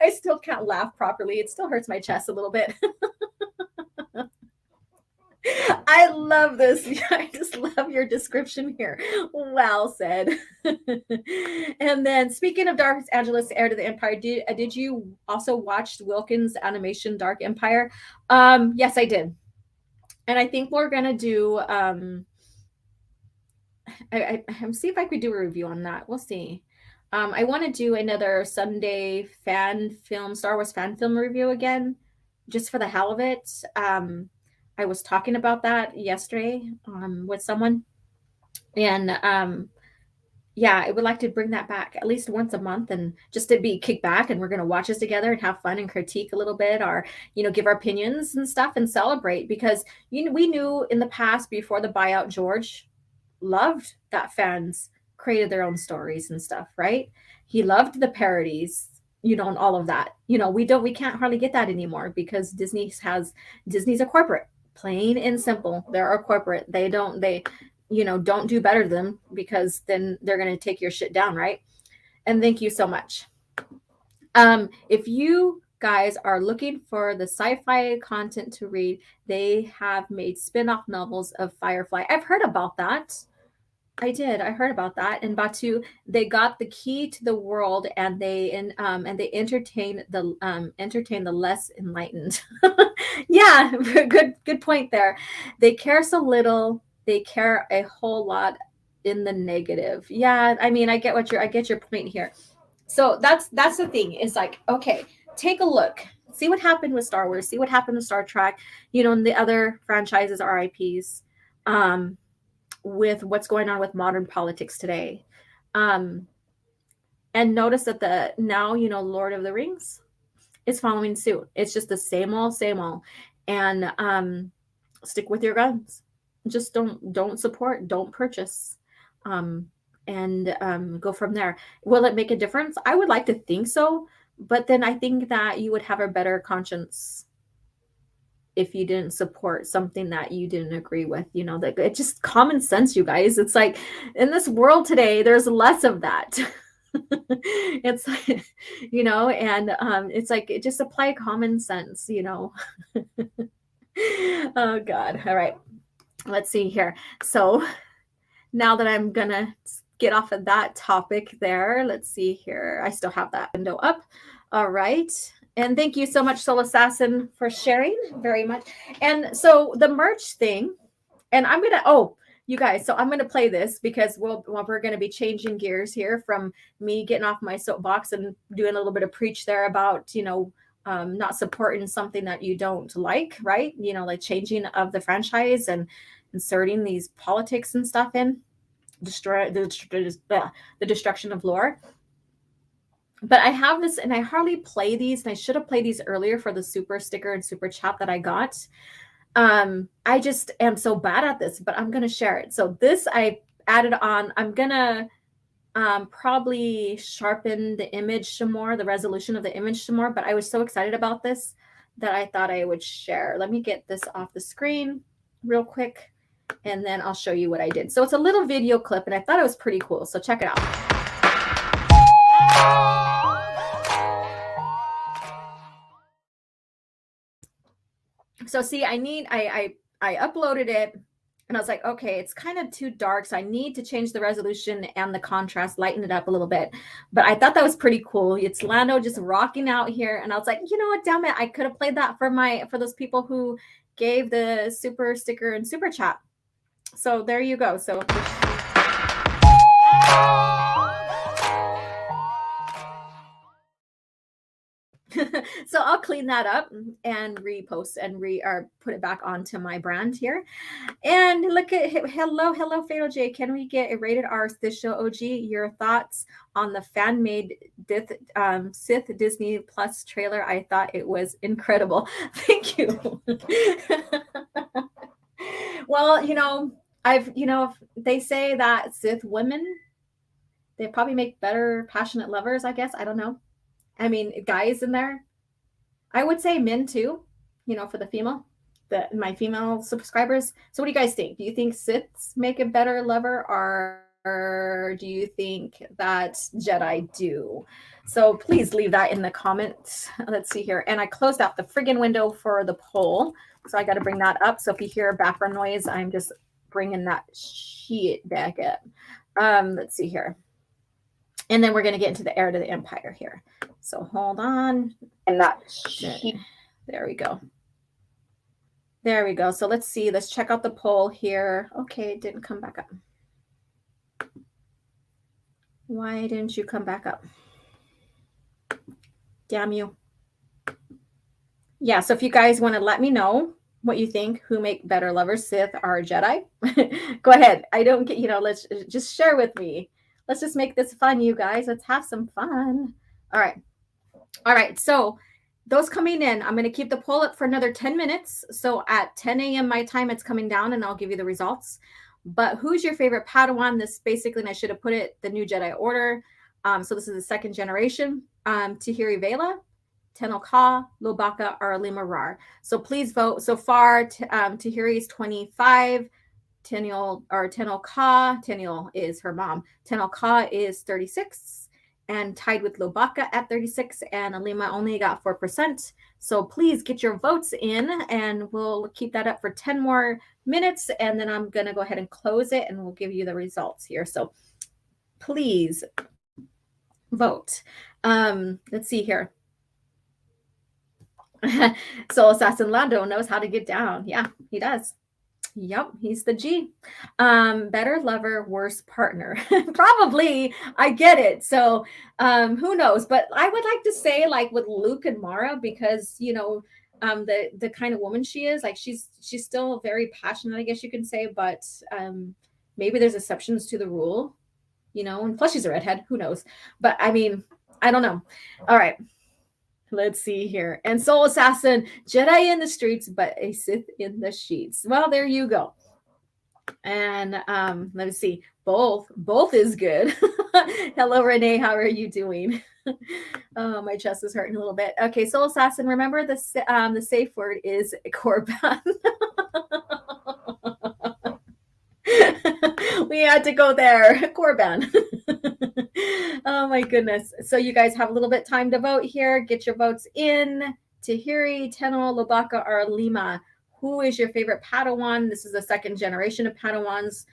I still can't laugh properly. It still hurts my chest a little bit. I love this. I just love your description here. Well said. And then, speaking of Dark Angelus, Heir to the Empire, did you also watch Wilkins' animation Dark Empire? Yes, I did. And I think we're gonna do. I see if I could do a review on that. We'll see. I want to do another Sunday Star Wars fan film review again, just for the hell of it. I was talking about that yesterday with someone, and I would like to bring that back at least once a month, and just to be kicked back, and we're going to watch this together and have fun and critique a little bit, or give our opinions and stuff and celebrate, because we knew in the past, before the buyout, George loved that fans created their own stories and stuff, right? He loved the parodies, and all of that. We can't hardly get that anymore, because Disney's a corporate. Plain and simple. They're a corporate. They don't do better than them, because then they're going to take your shit down, right? And thank you so much. If you guys are looking for the sci-fi content to read, they have made spin-off novels of Firefly. I've heard about that. I did. I heard about that. And Batu, they got the key to the world, and they entertain the less enlightened. Yeah, good point there. They care so little. They care a whole lot in the negative. Yeah, I mean, I get your point here. So that's the thing. Is like, okay, take a look. See what happened with Star Wars. See what happened with Star Trek. And the other franchises, RIPs. With what's going on with modern politics today. And notice that Lord of the Rings is following suit. It's just the same old. And stick with your guns. Just don't support, don't purchase. And go from there. Will it make a difference? I would like to think so, but then I think that you would have a better conscience if you didn't support something that you didn't agree with. That it's just common sense, you guys. It's like in this world today, there's less of that. It's like, and it's like, it just apply common sense. Oh God. All right, let's see here. So now that I'm gonna get off of that topic there, let's see here. I still have that window up. All right. And thank you so much, Soul Assassin, for sharing very much. And so the merch thing, and I'm you guys, so I'm going to play this because we're going to be changing gears here from me getting off my soapbox and doing a little bit of preach there about, not supporting something that you don't like, right? Like changing of the franchise and inserting these politics and stuff in, the destruction of lore. But I have this, and I hardly play these, and I should have played these earlier for the super sticker and super chat that I got. I just am so bad at this, but I'm going to share it. So this I added on. I'm going to probably sharpen the image some more, the resolution of the image some more, but I was so excited about this that I thought I would share. Let me get this off the screen real quick, and then I'll show you what I did. So it's a little video clip, and I thought it was pretty cool. So check it out. So see, I uploaded it, and I was like, okay, it's kind of too dark, so I need to change the resolution and the contrast, lighten it up a little bit. But I thought that was pretty cool. It's Lando just rocking out here, and I was like, you know what, damn it, I could have played that for those people who gave the super sticker and super chat. So there you go. So so I'll clean that up and repost and put it back onto my brand here. And look at hello Fatal J. Can we get a rated R Sith show OG? Your thoughts on the fan made Sith Disney Plus trailer? I thought it was incredible. Thank you. Well, they say that Sith women, they probably make better passionate lovers, I guess. I don't know. I mean, guys in there. I would say men too, for my female subscribers. So what do you guys think? Do you think Siths make a better lover, or do you think that Jedi do? So please leave that in the comments. Let's see here. And I closed out the friggin' window for the poll, so I got to bring that up. So if you hear background noise, I'm just bringing that shit back up. Let's see here. And then we're going to get into the heir to the empire here. So hold on. And that there we go. There we go. So let's see. Let's check out the poll here. Okay, it didn't come back up. Why didn't you come back up? Damn you. Yeah, so if you guys want to let me know what you think, who make better lovers, Sith or Jedi, go ahead. I don't get, let's just share with me. Let's just make this fun, you guys. Let's have some fun. All right. So those coming in, I'm going to keep the poll up for another 10 minutes. So at 10 a.m. my time, it's coming down, and I'll give you the results. But who's your favorite Padawan? This basically, and I should have put it, the new Jedi Order. So this is the second generation. Tahiri Vela, Tenel Ka, Lobaka, or Lima Rar. So please vote. So far, Tahiri is 25. Tenel Ka is her mom. Tenel Ka is 36, and tied with Lobaka at 36, and Alima only got 4%. So please get your votes in, and we'll keep that up for 10 more minutes, and then I'm going to go ahead and close it, and we'll give you the results here. So please vote. Let's see here. Soul Assassin Lando knows how to get down. Yeah, he does. Yep, he's the G. Better lover, worse partner. Probably, I get it. So who knows? But I would like to say, like with Luke and Mara, because the kind of woman she is, like she's still very passionate, I guess you can say, but maybe there's exceptions to the rule, and plus she's a redhead, who knows? But I mean, I don't know. All right. Let's see here. And Soul Assassin, Jedi in the streets, but a Sith in the sheets. Well, there you go. And let me see. Both is good. Hello, Renee. How are you doing? Oh, my chest is hurting a little bit. Okay, Soul Assassin. Remember the safe word is Korban. We had to go there. Korban. Oh my goodness. So you guys have a little bit time to vote here. Get your votes in. Tahiri, Tenno, Lobaka, or Lima. Who is your favorite Padawan? This is the second generation of Padawans.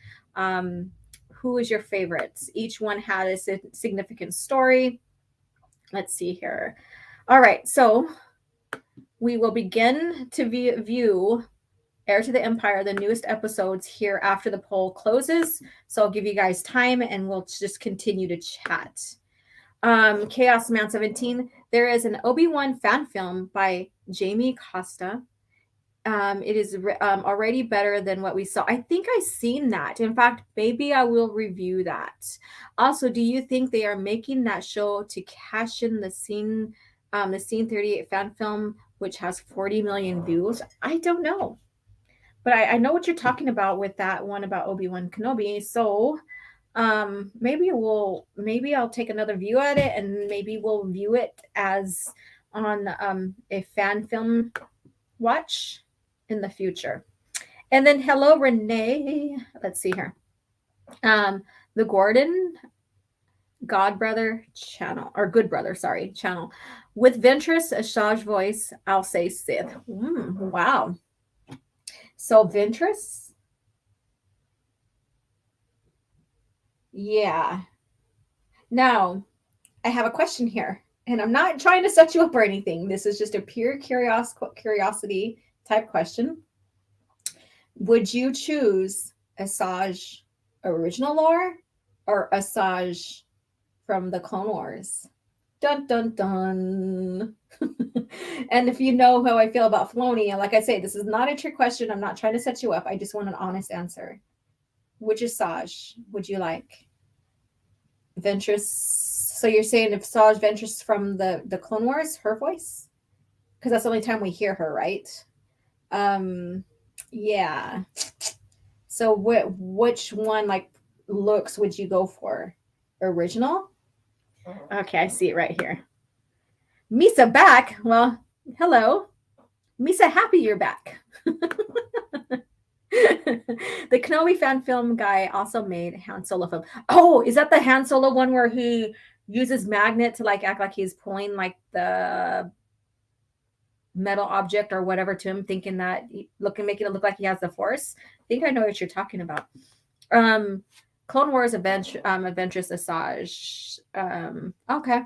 Who is your favorite? Each one had a significant story. Let's see here. All right. So we will begin to view Heir to the Empire, the newest episodes here after the poll closes. So I'll give you guys time and we'll just continue to chat. Chaos Man 17. There is an Obi-Wan fan film by Jamie Costa. It is already better than what we saw. I think I've seen that. In fact, maybe I will review that. Also, do you think they are making that show to cash in the Scene 38 fan film, which has 40 million views? I don't know. But I know what you're talking about with that one about Obi-Wan Kenobi. So maybe I'll take another view at it, and maybe we'll view it as on a fan film watch in the future. And then hello, Renee. Let's see here. The Gordon Godbrother channel, or Good Brother, sorry, channel. With Ventress, a Shaj voice, I'll say Sith. Wow. So Ventress? Yeah. Now, I have a question here, and I'm not trying to set you up or anything. This is just a pure curiosity type question. Would you choose Asajj original lore or Asajj from the Clone Wars? Dun, dun, dun. And if you know how I feel about Filoni, and like I say, this is not a trick question. I'm not trying to set you up. I just want an honest answer. Which Asajj would you like? Ventress. So you're saying if Asajj Ventress from the Clone Wars, her voice? Because that's the only time we hear her, right? Yeah. So which one, like, looks would you go for? Original? Okay, I see it right here. Misa back. Well, hello. Misa, happy you're back. The Kenobi fan film guy also made Han Solo film. Oh, is that the Han Solo one where he uses magnet to like act like he's pulling like the metal object or whatever to him, thinking that making it look like he has the Force? I think I know what you're talking about. Clone Wars Adventurous Asajj. Okay.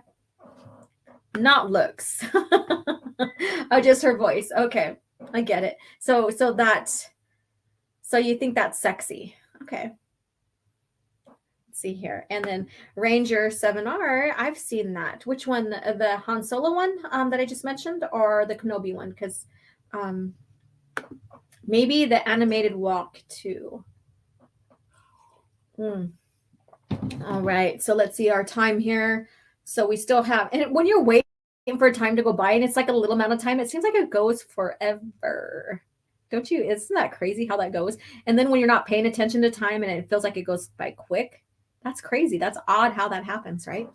Not looks. Oh, just her voice. Okay. I get it. So you think that's sexy. Okay. Let's see here. And then Ranger 7R, I've seen that. Which one? The Han Solo one that I just mentioned, or the Kenobi one? Because maybe the animated walk too. All right. So let's see our time here. So we still have, and when you're waiting for time to go by and it's like a little amount of time, it seems like it goes forever. Don't you? Isn't that crazy how that goes? And then when you're not paying attention to time and it feels like it goes by quick, that's crazy. That's odd how that happens, right?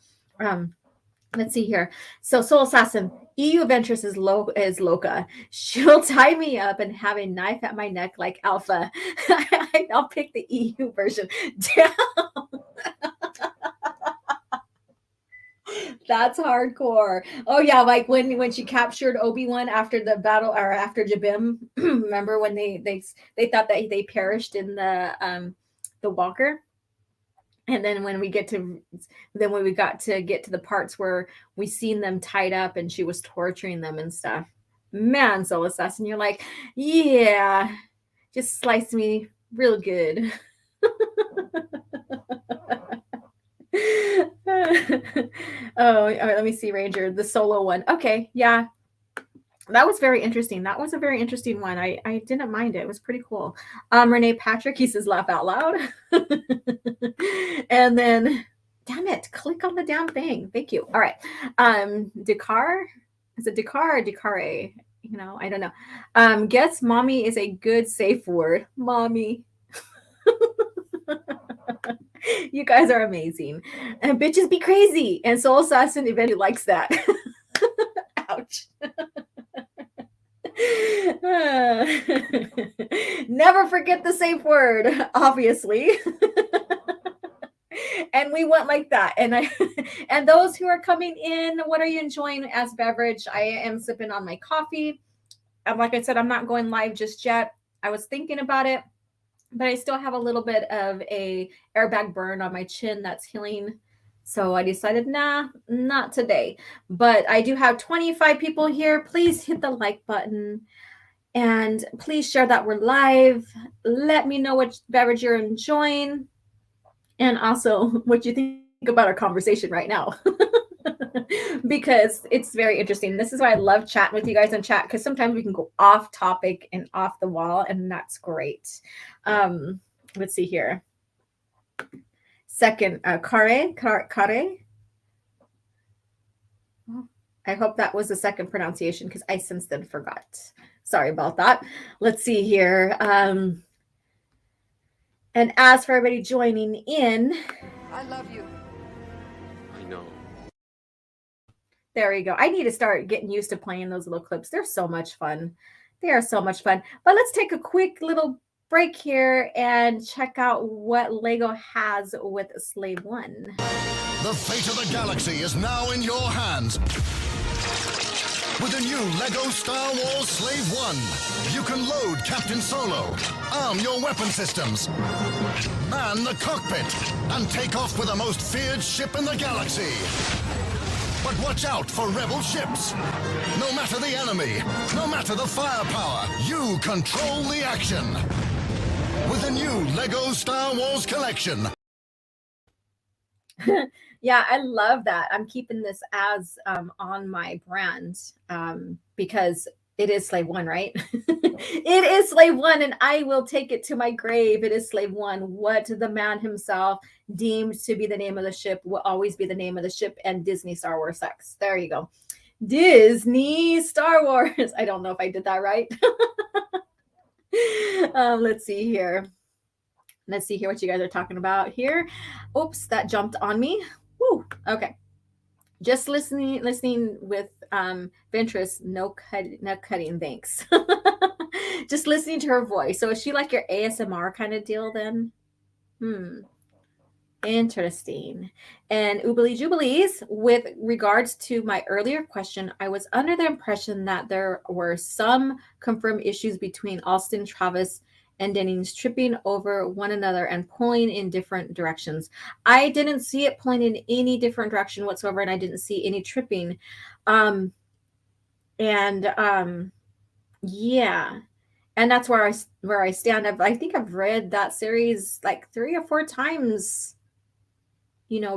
Let's see here. So Soul Assassin, EU Ventress is Loka. She'll tie me up and have a knife at my neck like Alpha. I'll pick the EU version. Damn. That's hardcore. Oh yeah, like when she captured Obi-Wan after the battle or after Jabim. Remember when they thought that they perished in the walker? And then when we got to get to the parts where we seen them tied up and she was torturing them and stuff. Man, Soul Assassin, you're like, yeah, just slice me real good. Oh, all right, let me see, Ranger, the solo one. Okay, yeah, that was very interesting. That was a very interesting one. I didn't mind it. It was pretty cool. Renee Patrick, he says laugh out loud. And then, damn it, click on the damn thing. Thank you. All right. Dakar, is it Dakar or Dakare? You know, I don't know. Guess mommy is a good safe word. Mommy. You guys are amazing. And bitches be crazy. And Soul Assassin eventually likes that. Ouch. Never forget the safe word, obviously. And we went like that. And those who are coming in, what are you enjoying as beverage? I am sipping on my coffee. And like I said, I'm not going live just yet. I was thinking about it, but I still have a little bit of a airbag burn on my chin that's healing. So I decided, nah, not today. But I do have 25 people here. Please hit the like button and please share that we're live. Let me know what beverage you're enjoying and also what you think about our conversation right now. Because it's very interesting. This is why I love chatting with you guys in chat, because sometimes we can go off topic and off the wall, and that's great. Let's see here. Second, Kare. I hope that was the second pronunciation, because I since then forgot. Sorry about that. Let's see here. And as for everybody joining in, I love you. I know. There you go. I need to start getting used to playing those little clips. They're so much fun. They are so much fun. But let's take a quick little break here and check out what Lego has with Slave One. The fate of the galaxy is now in your hands. With the new LEGO Star Wars Slave One, you can load Captain Solo, arm your weapon systems, man the cockpit, and take off with the most feared ship in the galaxy. But watch out for rebel ships. No matter the enemy, no matter the firepower, you control the action. With the new LEGO Star Wars collection. Yeah, I love that. I'm keeping this as on my brand because it is Slave One, right? It is Slave One, and I will take it to my grave. It is Slave One. What the man himself deemed to be the name of the ship will always be the name of the ship, and Disney Star Wars X. There you go. Disney Star Wars. I don't know if I did that right. Let's see here. Let's see here what you guys are talking about here. Oops, that jumped on me. Woo. Okay. Just listening with Ventress, no cutting, thanks. Just listening to her voice. So is she like your ASMR kind of deal then? Interesting. And Oobly Jubilees, with regards to my earlier question, I was under the impression that there were some confirmed issues between Alston, Travis, and Dennings tripping over one another and pulling in different directions. I didn't see it pulling in any different direction whatsoever, and I didn't see any tripping. Yeah. And that's where I stand. I think I've read that series like 3 or 4 times,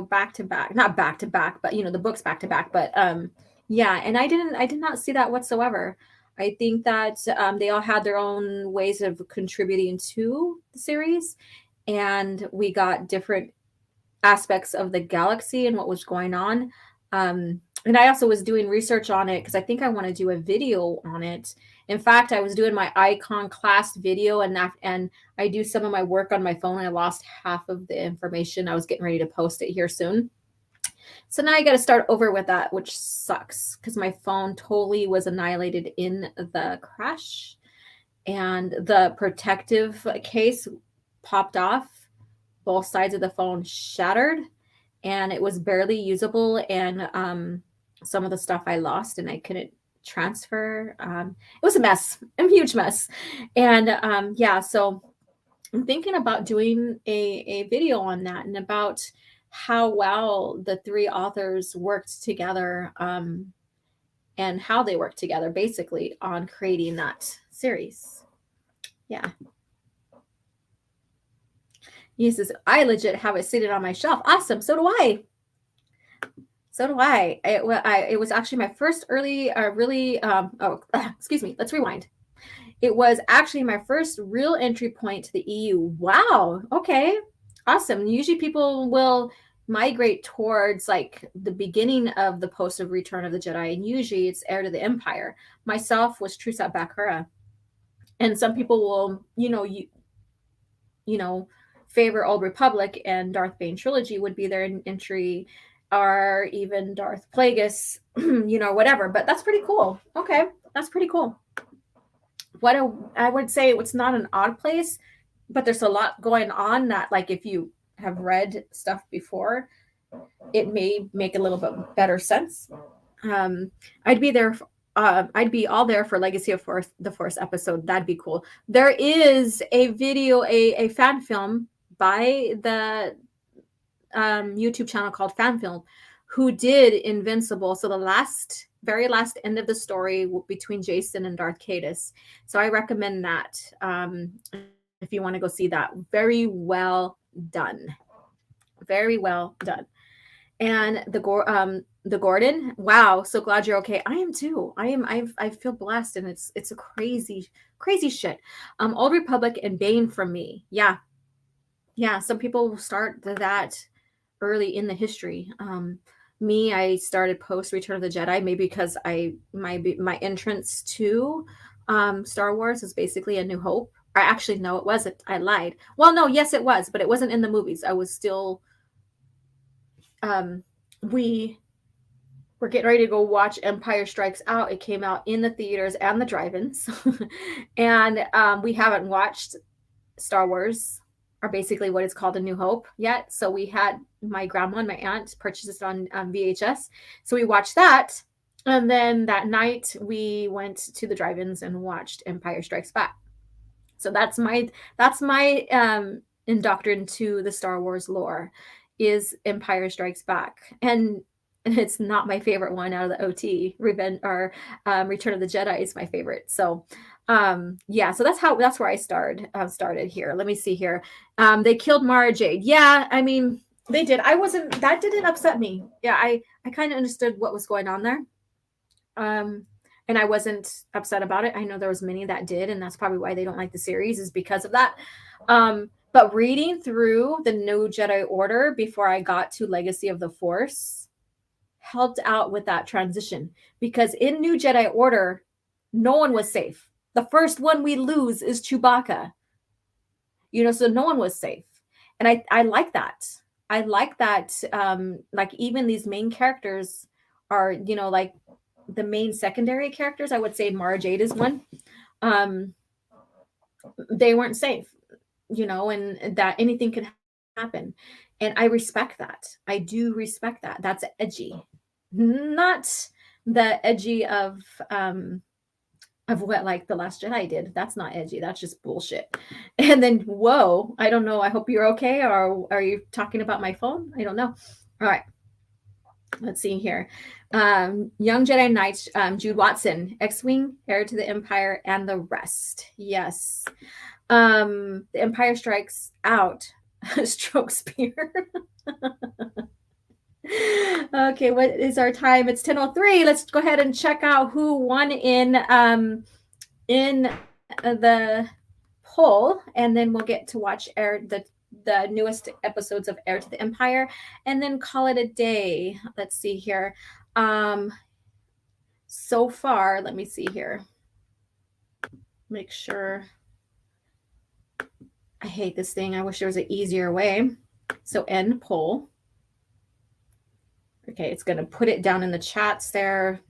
back to back. Not back to back, but the books back to back. But yeah, and I did not see that whatsoever. I think that they all had their own ways of contributing to the series, and we got different aspects of the galaxy and what was going on. And I also was doing research on it because I think I want to do a video on it. In fact, I was doing my icon class video, and I do some of my work on my phone. I lost half of the information. I was getting ready to post it here soon. So now I got to start over with that, which sucks because my phone totally was annihilated in the crash, and the protective case popped off. Both sides of the phone shattered, and it was barely usable, and some of the stuff I lost and I couldn't transfer. It was a mess, a huge mess. And yeah, so I'm thinking about doing a video on that and about how well the three authors worked together, and how they worked together basically on creating that series. Yeah. He says, I legit have it seated on my shelf. Awesome. So do I. So do I. It was actually my first excuse me. Let's rewind. It was actually my first real entry point to the EU. Wow. Okay. Awesome. Usually people will migrate towards like the beginning of the post of Return of the Jedi, and usually it's Heir to the Empire. Myself was Trusat Bakura. And some people will, favor Old Republic, and Darth Bane trilogy would be their entry, or even Darth Plagueis, whatever. But that's pretty cool. Okay. That's pretty cool. I would say it's not an odd place, but there's a lot going on that, like, if you have read stuff before, it may make a little bit better sense. I'd be there. I'd be all there for Legacy of the Force episode. That'd be cool. There is a video, a fan film by the YouTube channel called Fan Film, who did Invincible. So the very last end of the story between Jason and Darth Caedus. So I recommend that if you want to go see that. Very well done. Very well done. And the Gordon, wow, so glad you're okay. I am too. I feel blessed, and it's a crazy shit. Old Republic and Bane from me. Yeah. Some people will start that early in the history. Me, I started post Return of the Jedi, maybe because my entrance to Star Wars is basically A New Hope. Or actually, no, it wasn't. I lied. Well, no, yes, it was, but it wasn't in the movies. I was still. We were getting ready to go watch Empire Strikes Out. It came out in the theaters and the drive-ins. And we haven't watched Star Wars, or basically what is called A New Hope, yet. So we had my grandma and my aunt purchase it on VHS. So we watched that. And then that night we went to the drive-ins and watched Empire Strikes Back. So that's my indoctrination to the Star Wars lore is Empire Strikes Back. And it's not my favorite one out of the OT. Return of the Jedi is my favorite. So yeah, so that's where I started here. Let me see here. They killed Mara Jade. Yeah, I mean, they did. That didn't upset me. Yeah, I kind of understood what was going on there. And I wasn't upset about it. I know there was many that did, and that's probably why they don't like the series, is because of that. But reading through the New Jedi Order before I got to Legacy of the Force helped out with that transition, because in New Jedi Order, no one was safe. The first one we lose is Chewbacca. So no one was safe. And I like that. I like that. Like, even these main characters are, like the main secondary characters. I would say Mara Jade is one. They weren't safe. And that anything could happen. And I respect that. I do respect that. That's edgy. Not the edgy of what like The Last Jedi did. That's not edgy. That's just bullshit. And then, whoa, I don't know. I hope you're okay. Or are you talking about my phone? I don't know. All right. Let's see here. Young Jedi Knights, Jude Watson, X-Wing, Heir to the Empire, and the rest. Yes. The Empire Strikes Out. Stroke spear. Okay, what is our time? It's 10:03. Let's go ahead and check out who won in the poll, and then we'll get to watch the newest episodes of Heir to the Empire, and then call it a day. Let's see here. So far, let me see here. Make sure. I hate this thing. I wish there was an easier way. So end poll. Okay, it's going to put it down in the chats there.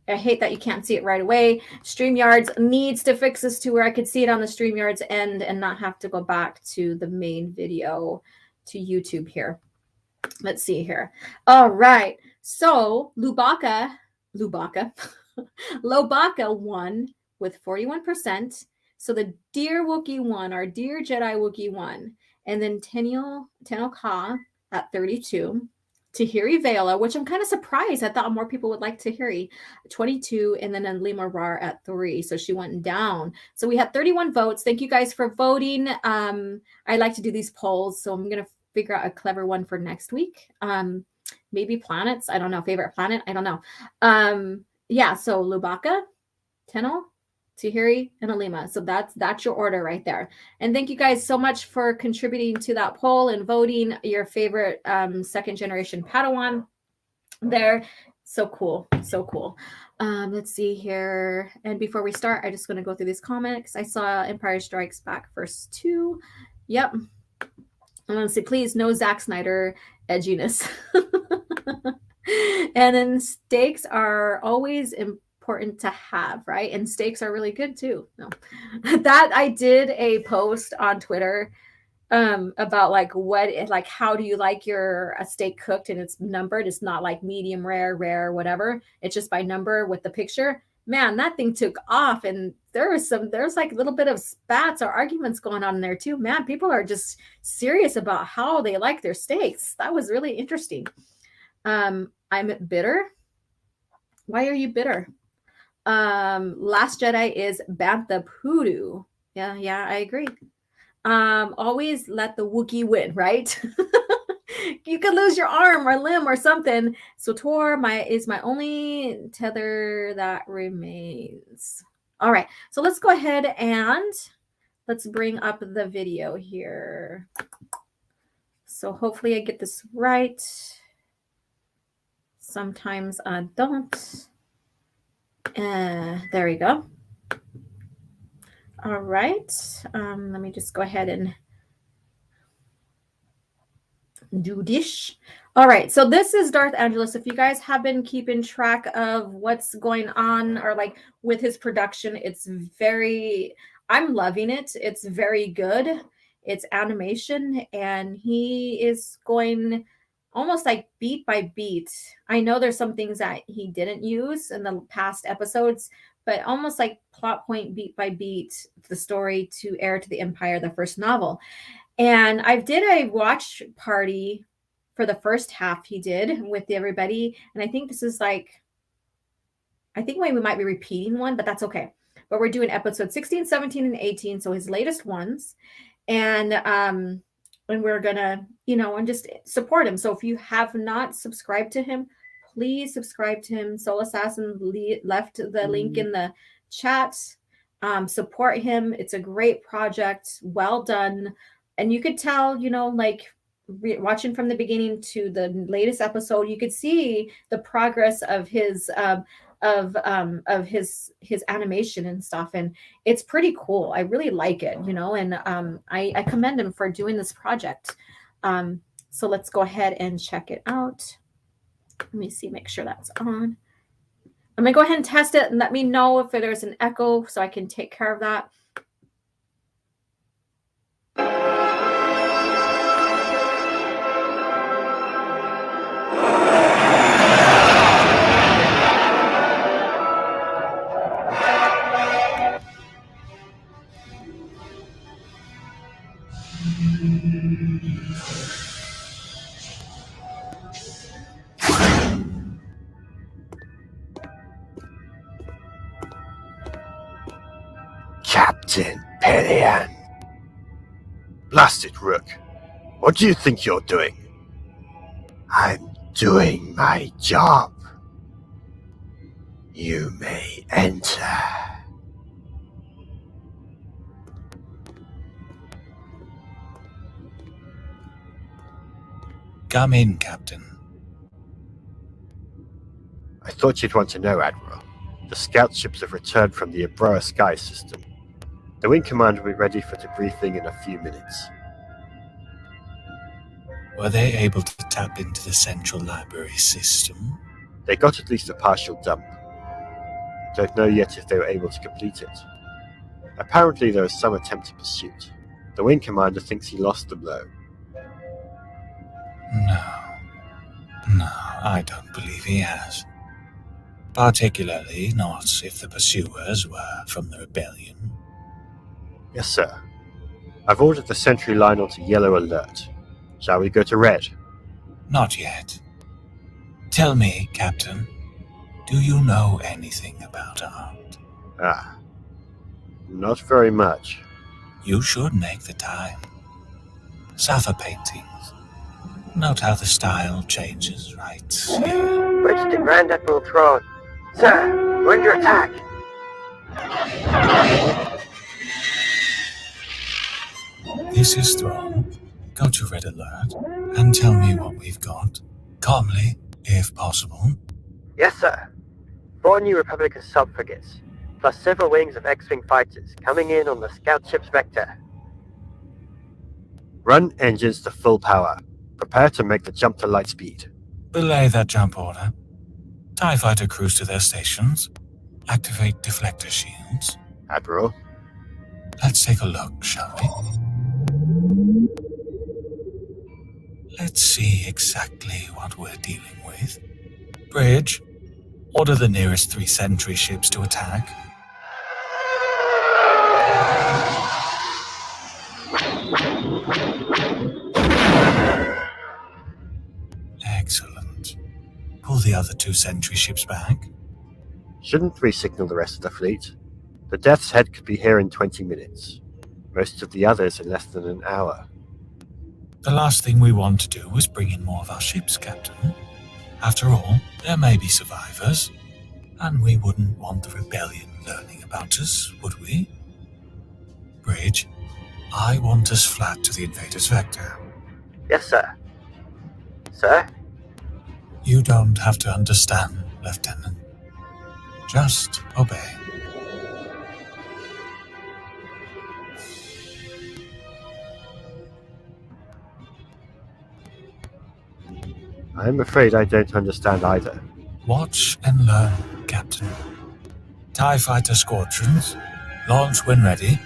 I hate that you can't see it right away. StreamYards needs to fix this to where I could see it on the StreamYards end and not have to go back to the main video to YouTube here. Let's see here. All right. So Lobaka won with 41%. So the dear Wookiee won, our dear Jedi Wookiee won. And then Tenno Ka at 32. Tahiri Vela, which I'm kind of surprised. I thought more people would like Tahiri, 22, and then Lima Rar at 3. So she went down. So we had 31 votes. Thank you guys for voting. I like to do these polls, so I'm going to figure out a clever one for next week. Maybe planets. I don't know. Favorite planet. I don't know. Yeah. So Lubaka, Tenno, Tahiri, and Alima. So that's your order right there. And thank you guys so much for contributing to that poll and voting your favorite second generation Padawan there. So cool. So cool. Let's see here. And before we start, I'm just going to go through these comics. I saw Empire Strikes Back first 2. Yep. I'm going to say, please, no Zack Snyder edginess. And then stakes are always important to have, right? And steaks are really good too. No, that I did a post on Twitter about like how do you like your steak cooked, and it's numbered. It's not like medium rare, whatever. It's just by number with the picture. Man, that thing took off, and there's like a little bit of spats or arguments going on in there too. Man, people are just serious about how they like their steaks. That was really interesting. I'm bitter. Why are you bitter? Last Jedi is Bantha Poodoo. Yeah, I agree. Always let the Wookiee win, right? You could lose your arm or limb or something. So Tor is my only tether that remains. All right, so let's go ahead and let's bring up the video here. So hopefully I get this right. Sometimes I don't. There we go. All right. Let me just go ahead and do this. All right. So this is Darth Angelus. If you guys have been keeping track of what's going on or like with his production, I'm loving it. It's very good. It's animation, and he is going almost like beat by beat. I know there's some things that he didn't use in the past episodes, but almost like plot point beat by beat, the story to Heir to the Empire, the first novel. And I did a watch party for the first half he did with everybody. And I think this is like, I think we might be repeating one, but that's okay. But we're doing episode 16, 17, and 18. So his latest ones. And we're gonna, and just support him. So if you have not subscribed to him, please subscribe to him. Soul Assassin left the link in the chat. Support him. It's a great project. Well done. And you could tell, like watching from the beginning to the latest episode, you could see the progress of his his animation and stuff, and it's pretty cool. I really like it, and I commend him for doing this project. So let's go ahead and check it out. Let me see, make sure that's on. I'm gonna go ahead and test it and let me know if there's an echo so I can take care of that. Captain Padawan. Blasted Rook. What do you think you're doing? I'm doing my job. You may enter. Come in, Captain. I thought you'd want to know, Admiral. The scout ships have returned from the Abroa Sky System. The Wing Command will be ready for debriefing in a few minutes. Were they able to tap into the central library system? They got at least a partial dump. Don't know yet if they were able to complete it. Apparently there was some attempted pursuit. The Wing Commander thinks he lost the blow. No. No, I don't believe he has. Particularly not if the pursuers were from the rebellion. Yes, sir. I've ordered the sentry line onto yellow alert. Shall we go to red? Not yet. Tell me, Captain, do you know anything about art? Not very much. You should make the time. Safa paintings. Note how the style changes right here. Bridge to Grand Admiral Thrawn. Sir, we're under attack. This is Thrawn. Go to red alert and tell me what we've got. Calmly, if possible. Yes, sir. 4 new Republic assault frigates, plus several wings of X-Wing fighters coming in on the scout ship's vector. Run engines to full power. Prepare to make the jump to light speed. Belay that jump order. TIE fighter crews to their stations. Activate deflector shields. Admiral. Let's take a look, shall we? Let's see exactly what we're dealing with. Bridge, order the nearest 3 sentry ships to attack. Excellent. Pull the other 2 sentry ships back. Shouldn't we signal the rest of the fleet? The Death's Head could be here in 20 minutes. Most of the others in less than an hour. The last thing we want to do is bring in more of our ships, Captain. After all, there may be survivors, and we wouldn't want the rebellion learning about us, would we? Bridge, I want us flat to the invader's vector. Yes, sir. Sir? You don't have to understand, Lieutenant. Just obey. I'm afraid I don't understand either. Watch and learn, Captain. TIE fighter squadrons, launch when ready.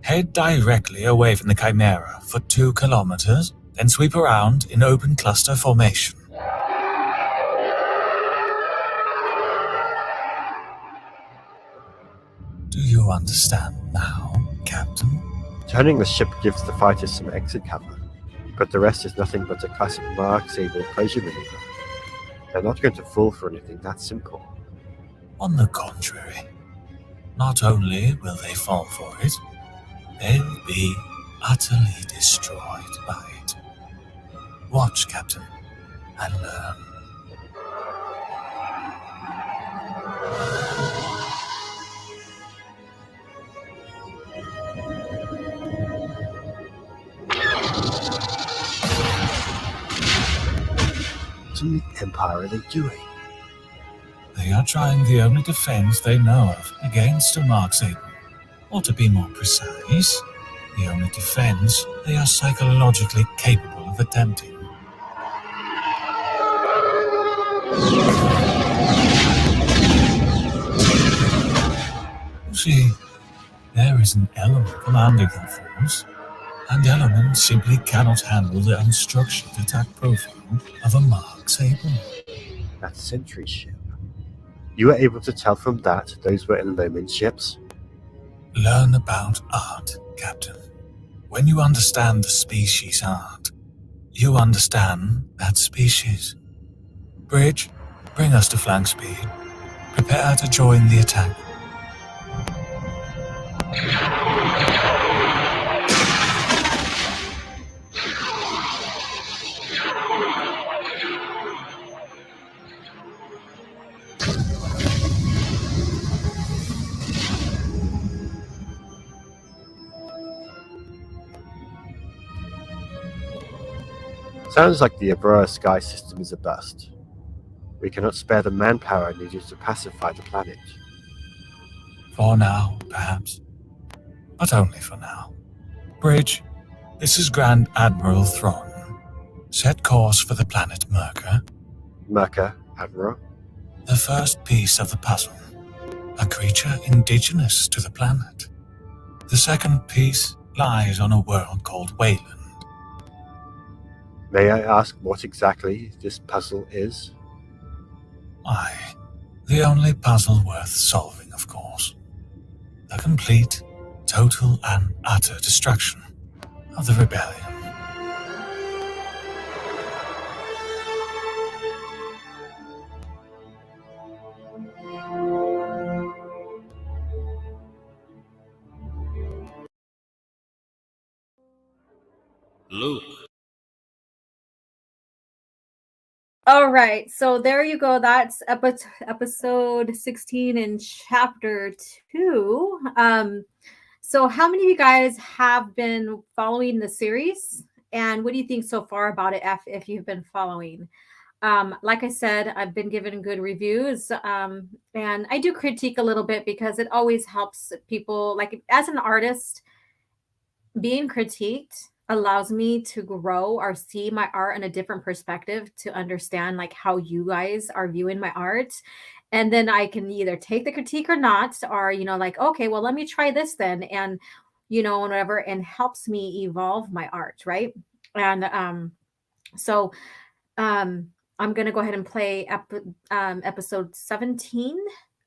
Head directly away from the Chimera for 2 kilometers, then sweep around in open cluster formation. Do you understand now, Captain? Turning the ship gives the fighters some exit cover, but the rest is nothing but a classic Mark Sable closure maneuver. They're not going to fall for anything that simple. On the contrary, not only will they fall for it, they'll be utterly destroyed by it. Watch, Captain, and learn. What in the Empire are they doing? They are trying the only defense they know of against a Mark Satan. Or to be more precise, the only defense they are psychologically capable of attempting. You see, there is an element commanding the force, and elements simply cannot handle the unstructured attack profile of a Mark Satan. That sentry ship. You were able to tell from that those were Illumin ships? Learn about art, Captain. When you understand the species art, you understand that species. Bridge, bring us to flank speed. Prepare to join the attack. Sounds like the Aurora sky system is a bust. We cannot spare the manpower needed to pacify the planet. For now, perhaps. But only for now. Bridge, this is Grand Admiral Thrawn. Set course for the planet Merca. Merca, Admiral? The first piece of the puzzle. A creature indigenous to the planet. The second piece lies on a world called Wayland. May I ask what exactly this puzzle is? Aye, the only puzzle worth solving, of course. The complete, total, and utter destruction of the rebellion. Luke. All right, so there you go. That's episode 16 in chapter 2. So how many of you guys have been following the series? And what do you think so far about it if you've been following? Like I said, I've been given good reviews. And I do critique a little bit because it always helps people. Like as an artist, being critiqued allows me to grow or see my art in a different perspective, to understand like how you guys are viewing my art. And then I can either take the critique or not, or like, okay, well, let me try this then, and whatever, and helps me evolve my art, right? And so I'm gonna go ahead and play episode 17.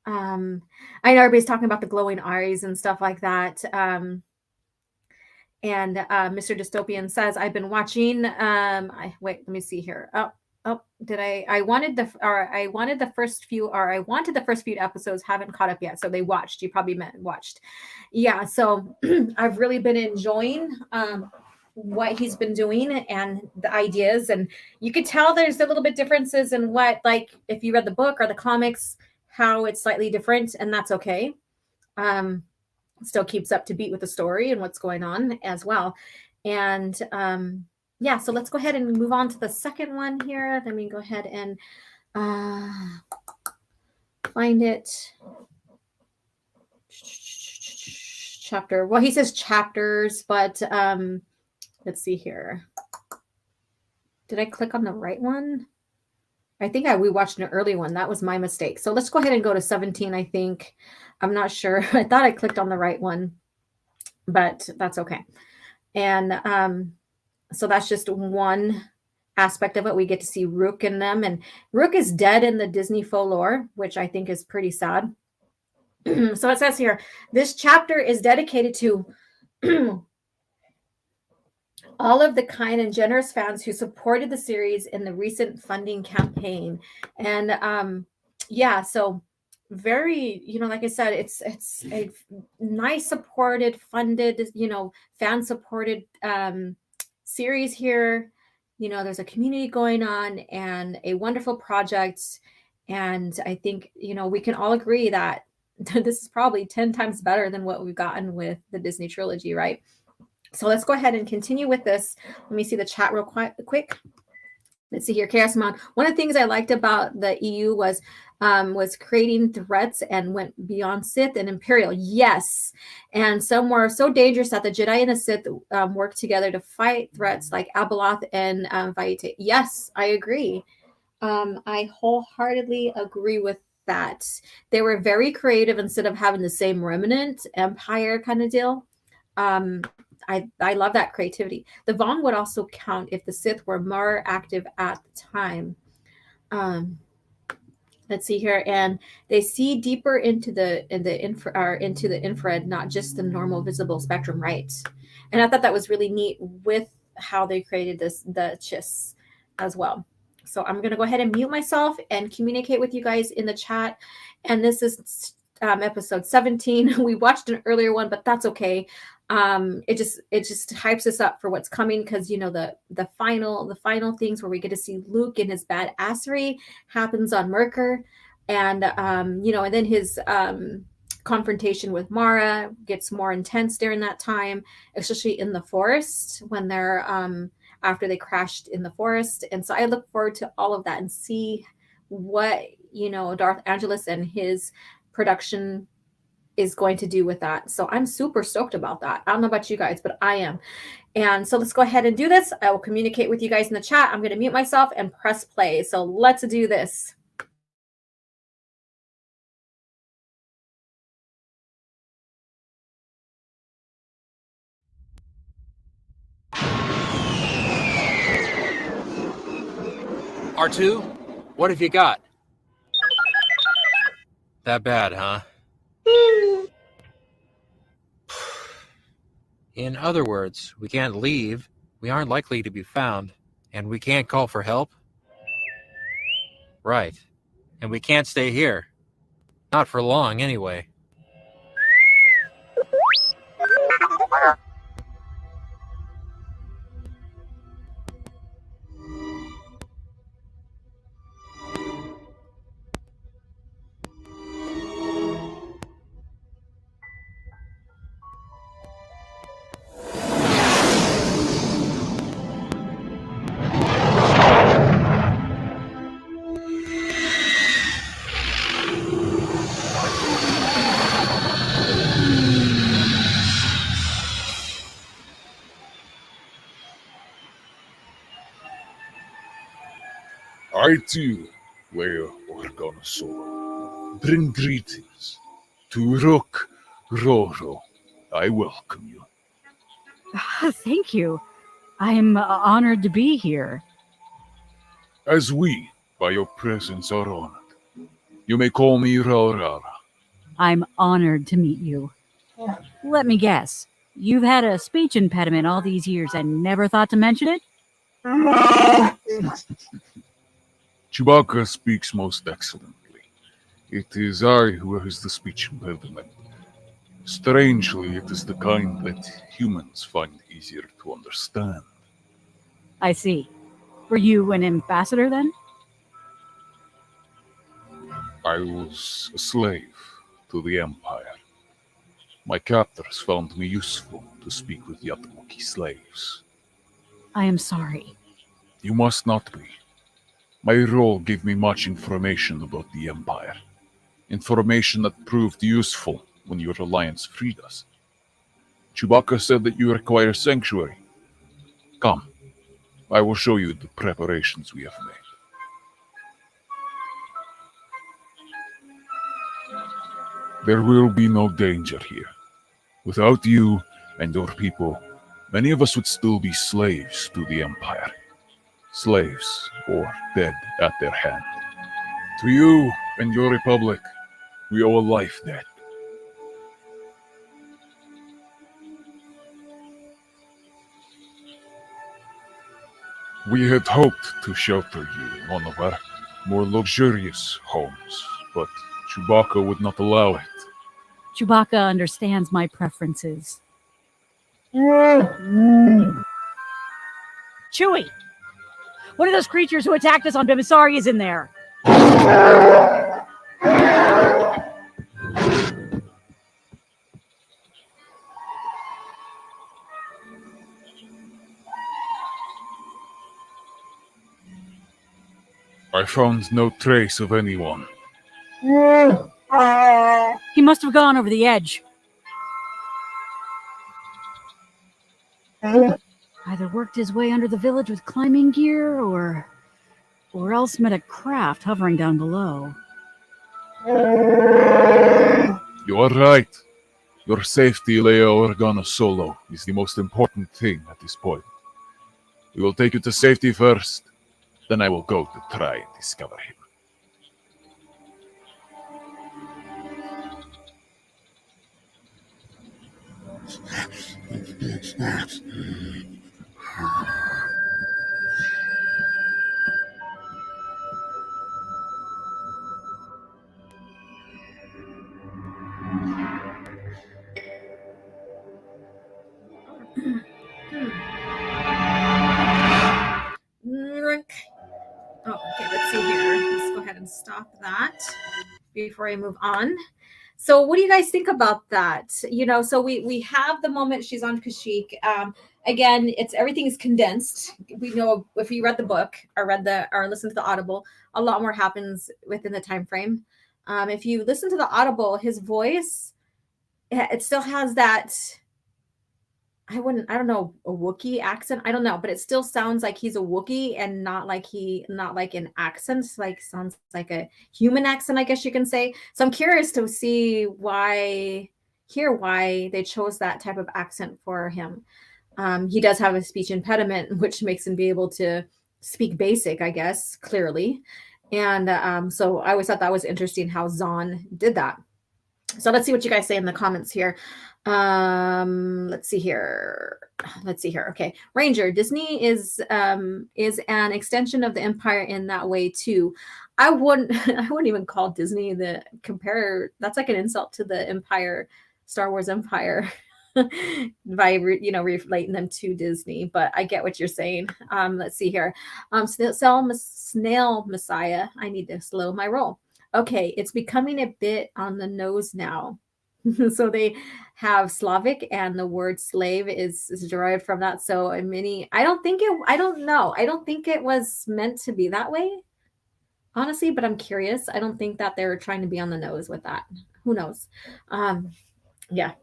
I know everybody's talking about the glowing eyes and stuff like that. And Mr. Dystopian says, I've been watching. Wait, let me see here. Oh, did I wanted the first few, or I wanted the first few episodes, haven't caught up yet. So they watched. You probably meant watched. Yeah. So I've really been enjoying what he's been doing and the ideas. And you could tell there's a little bit differences in what, like, if you read the book or the comics, how it's slightly different, and that's okay. Still keeps up to beat with the story and what's going on as well. And yeah, so let's go ahead and move on to the second one here. Let me go ahead and find it. Chapter. Well, he says chapters, but let's see here. Did I click on the right one? I think we watched an early one. That was my mistake. So let's go ahead and go to 17, I think. I'm not sure. I thought I clicked on the right one, but that's okay. And so that's just one aspect of it. We get to see Rook in them. And Rook is dead in the Disney faux lore, which I think is pretty sad. So it says here, this chapter is dedicated to all of the kind and generous fans who supported the series in the recent funding campaign. And yeah, so very, like I said, it's a nice supported, funded, fan supported series here. There's a community going on and a wonderful project. And I think, we can all agree that this is probably 10 times better than what we've gotten with the Disney trilogy, right? So let's go ahead and continue with this. Let me see the chat real quick. Let's see here. Chaos Amount. One of the things I liked about the EU was creating threats and went beyond Sith and Imperial. Yes. And some were so dangerous that the Jedi and the Sith worked together to fight threats like Abeloth and Vaiete. Yes, I agree. I wholeheartedly agree with that. They were very creative instead of having the same remnant empire kind of deal. I love that creativity. The Vaughn would also count if the Sith were more active at the time. Let's see here, and they see deeper into the infrared, not just the normal visible spectrum, right? And I thought that was really neat with how they created the chiss as well. So I'm going to go ahead and mute myself and communicate with you guys in the chat. And this is episode 17. We watched an earlier one, but that's okay. It just hypes us up for what's coming, because the final things where we get to see Luke in his badassery happens on Merkur, and and then his confrontation with Mara gets more intense during that time, especially in the forest when they're after they crashed in the forest. And so I look forward to all of that and see what Darth Angelus and his production is going to do with that. So I'm super stoked about that. I don't know about you guys, but I am. And so let's go ahead and do this. I will communicate with you guys in the chat. I'm going to mute myself and press play. So let's do this. R2? What have you got? That bad, huh? In other words, we can't leave, we aren't likely to be found, and we can't call for help? Right. And we can't stay here. Not for long, anyway. I too, Leia Organa, bring greetings to Rook Roro. I welcome you. Thank you. I'm honored to be here. As we, by your presence, are honored. You may call me Raurara. I'm honored to meet you. Let me guess. You've had a speech impediment all these years and never thought to mention it? Chewbacca speaks most excellently. It is I who has the speech impediment. Strangely, it is the kind that humans find easier to understand. I see. Were you an ambassador then? I was a slave to the Empire. My captors found me useful to speak with Yatamuki slaves. I am sorry. You must not be. My role gave me much information about the Empire. Information that proved useful when your alliance freed us. Chewbacca said that you require sanctuary. Come, I will show you the preparations we have made. There will be no danger here. Without you and your people, many of us would still be slaves to the Empire. Slaves, or dead at their hand. To you and your republic, we owe a life debt. We had hoped to shelter you in one of our more luxurious homes, but Chewbacca would not allow it. Chewbacca understands my preferences. Chewie! One of those creatures who attacked us on Bimasari is in there! I found no trace of anyone. He must have gone over the edge. Either worked his way under the village with climbing gear, or else met a craft hovering down below. You are right. Your safety, Leia Organa Solo, is the most important thing at this point. We will take you to safety first, then I will go to try and discover him. Oh, okay, let's see here. Let's go ahead and stop that before I move on. So what do you guys think about that? You know, so we have the moment she's on Kashyyyk. Again, everything is condensed. We know if you read the book or listened to the Audible, a lot more happens within the time frame. If you listen to the Audible, his voice, it still has that, I don't know, a Wookiee accent. I don't know, but it still sounds like he's a Wookiee and not like an accent, like sounds like a human accent, I guess you can say. So I'm curious to see why they chose that type of accent for him. He does have a speech impediment, which makes him be able to speak basic, I guess, clearly. And so I always thought that was interesting how Zahn did that. So let's see what you guys say in the comments here. Let's see here. Okay. Ranger, Disney is an extension of the Empire in that way too. I wouldn't even call Disney that's like an insult to the Empire, Star Wars Empire. By relating them to Disney, but I get what you're saying. Let's see here. Snail Messiah. I need to slow my roll. Okay, it's becoming a bit on the nose now. So they have Slavic, and the word slave is derived from that. So I don't know. I don't think it was meant to be that way, honestly, but I'm curious. I don't think that they're trying to be on the nose with that. Who knows? Yeah.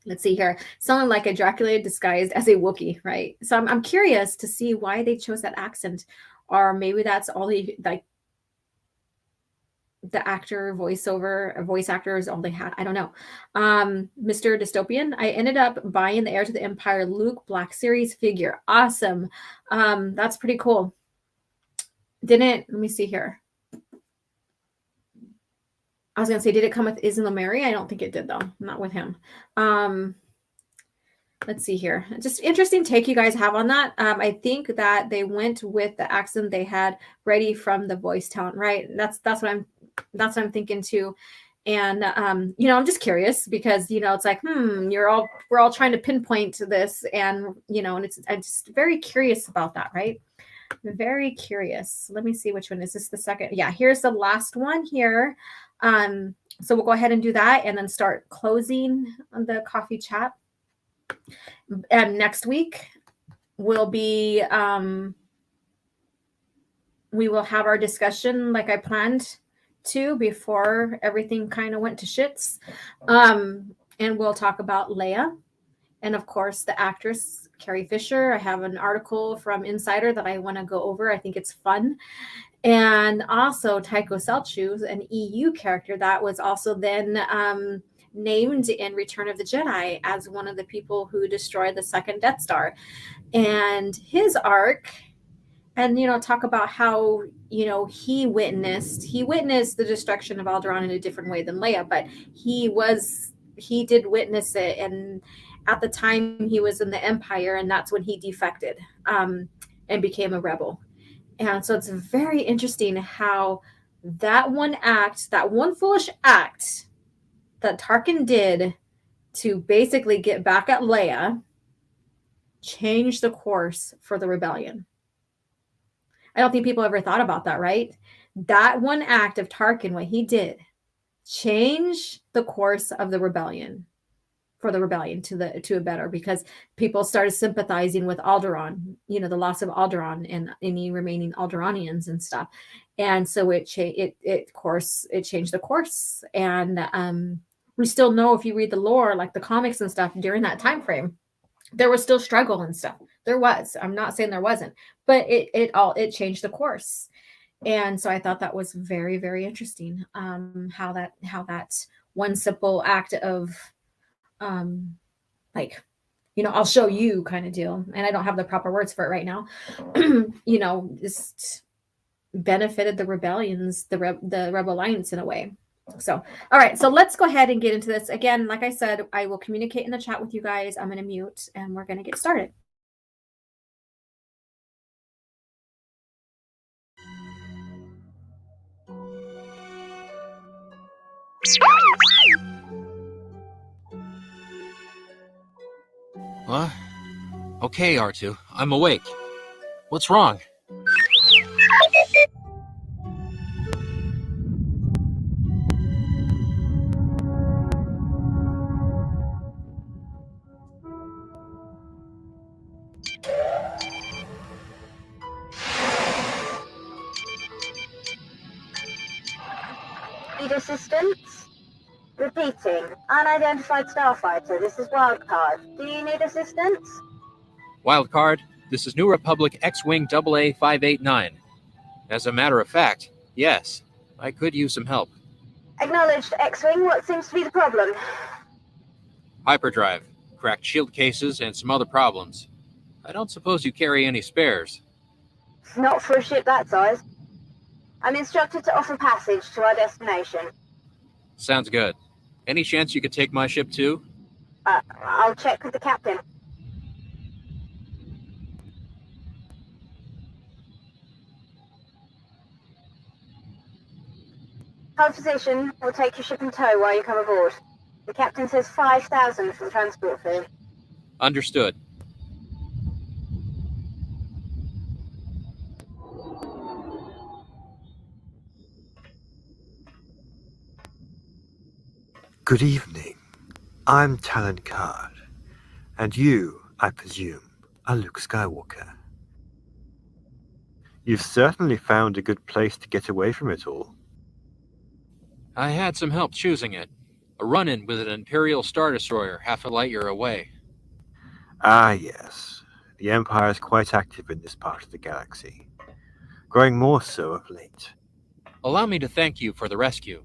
Let's see here. Someone like a Dracula disguised as a Wookiee, right? So I'm curious to see why they chose that accent, or maybe that's all the voice actor is all they had. I don't know. Mr. Dystopian, I ended up buying the Heir to the Empire Luke Black Series figure. Awesome. That's pretty cool. Let me see here. I was going to say, did it come with Isla Mary? I don't think it did, though. Not with him. Let's see here. Just interesting take you guys have on that. I think that they went with the accent they had ready from the voice talent, right? That's what I'm thinking too. And I'm just curious because it's like, we're all trying to pinpoint this, and and I'm just very curious about that, right? Very curious. Let me see which one is this. The second? Yeah, here's the last one here. So we'll go ahead and do that, and then start closing the coffee chat. And next week will be we will have our discussion like I planned to before everything kind of went to shits. And we'll talk about Leia, and of course the actress Carrie Fisher. I have an article from Insider that I want to go over. I think it's fun. And also Tycho Selchuk, an EU character that was also then named in Return of the Jedi as one of the people who destroyed the second Death Star. And his arc, and talk about how he witnessed the destruction of Alderaan in a different way than Leia, but he did witness it, and at the time he was in the Empire, and that's when he defected and became a rebel. And so it's very interesting how that one foolish act that Tarkin did to basically get back at Leia changed the course for the rebellion. I don't think people ever thought about that, right? That one act of Tarkin, what he did, changed the course of the rebellion. For the rebellion to a better, because people started sympathizing with Alderaan, the loss of Alderaan and any remaining Alderaanians and stuff, and so it changed the course. And we still know, if you read the lore, like the comics and stuff, during that time frame, there was still struggle and stuff. There was. I'm not saying there wasn't, but it changed the course. And so I thought that was very, very interesting. How that one simple act of I'll show you kind of deal, and I don't have the proper words for it right now, just benefited the rebellions, the Rebel Alliance in a way. So, all right, so let's go ahead and get into this. Again, like I said, I will communicate in the chat with you guys. I'm going to mute, and we're going to get started. What? Okay, R2, I'm awake. What's wrong? Need assistance? Repeating. Unidentified starfighter. This is Wildcard. Do you need assistance? Wildcard, this is New Republic X-Wing AA589. As a matter of fact, yes, I could use some help. Acknowledged, X-Wing. What seems to be the problem? Hyperdrive, cracked shield cases, and some other problems. I don't suppose you carry any spares. Not for a ship that size. I'm instructed to offer passage to our destination. Sounds good. Any chance you could take my ship too? I'll check with the captain. Hold position. We'll take your ship in tow while you come aboard. The captain says 5,000 for the transport fee. Understood. Good evening. I'm Talon Card. And you, I presume, are Luke Skywalker. You've certainly found a good place to get away from it all. I had some help choosing it. A run-in with an Imperial Star Destroyer half a light year away. Ah, yes. The Empire is quite active in this part of the galaxy. Growing more so of late. Allow me to thank you for the rescue.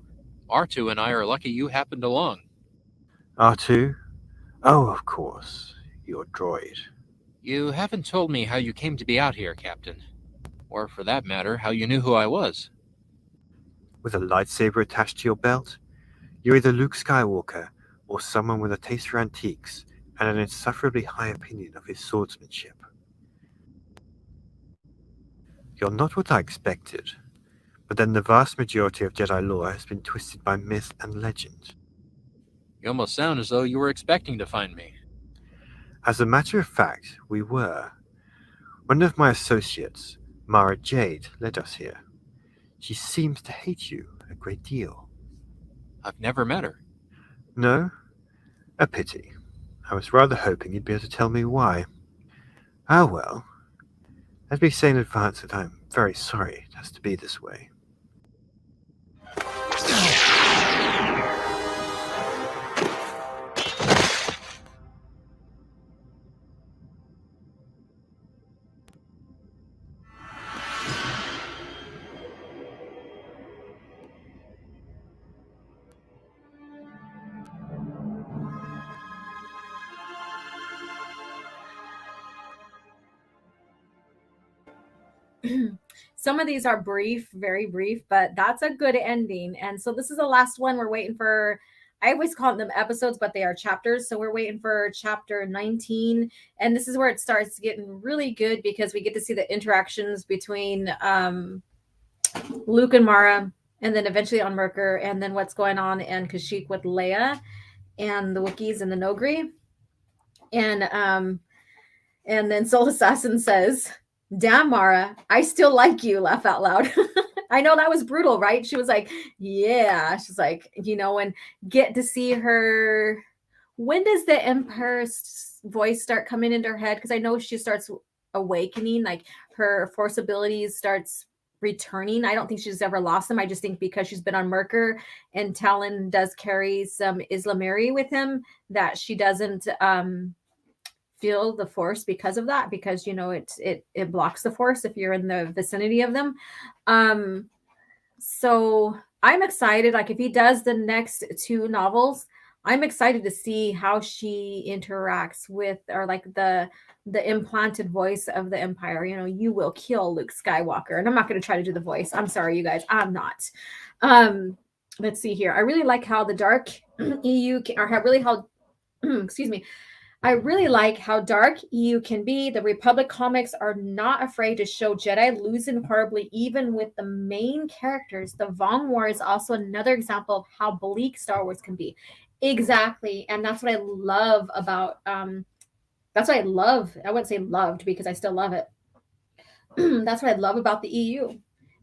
R2 and I are lucky you happened along. R2? Oh, of course. Your droid. You haven't told me how you came to be out here, Captain. Or, for that matter, how you knew who I was. With a lightsaber attached to your belt? You're either Luke Skywalker or someone with a taste for antiques and an insufferably high opinion of his swordsmanship. You're not what I expected, but then the vast majority of Jedi lore has been twisted by myth and legend. You almost sound as though you were expecting to find me. As a matter of fact, we were. One of my associates, Mara Jade, led us here. She seems to hate you a great deal. I've never met her. No? A pity. I was rather hoping you'd be able to tell me why. Ah well. Let me say in advance that I'm very sorry it has to be this way. Some of these are brief, very brief, but that's a good ending. And so this is the last one. We're waiting for, I always call them episodes, but they are chapters. So we're waiting for chapter 19. And this is where it starts getting really good because we get to see the interactions between Luke and Mara, and then eventually on Merkur, and then what's going on in Kashyyyk with Leia and the Wookiees and the Nogri. And then Soul Assassin says, "Damn, Mara, I still like you," laugh out loud. I know that was brutal, right? She was like, yeah. She's like, and get to see her. When does the Empire's voice start coming into her head? Because I know she starts awakening, like her force abilities starts returning. I don't think she's ever lost them. I just think because she's been on Merkur and Talon does carry some Islamary with him, that she doesn't feel the force because of that, because it blocks the force if you're in the vicinity of them. So I'm excited. Like if he does the next 2 novels, I'm excited to see how she interacts with, or like the implanted voice of the Empire. You will kill Luke Skywalker. And I'm not going to try to do the voice. I'm sorry, you guys. I'm not. Let's see here. I really like how the dark EU excuse me. I really like how dark EU can be. The Republic comics are not afraid to show Jedi losing horribly, even with the main characters. The Vong War is also another example of how bleak Star Wars can be. Exactly. And that's what I love about, that's what I love. I wouldn't say loved because I still love it. That's what I love about the EU,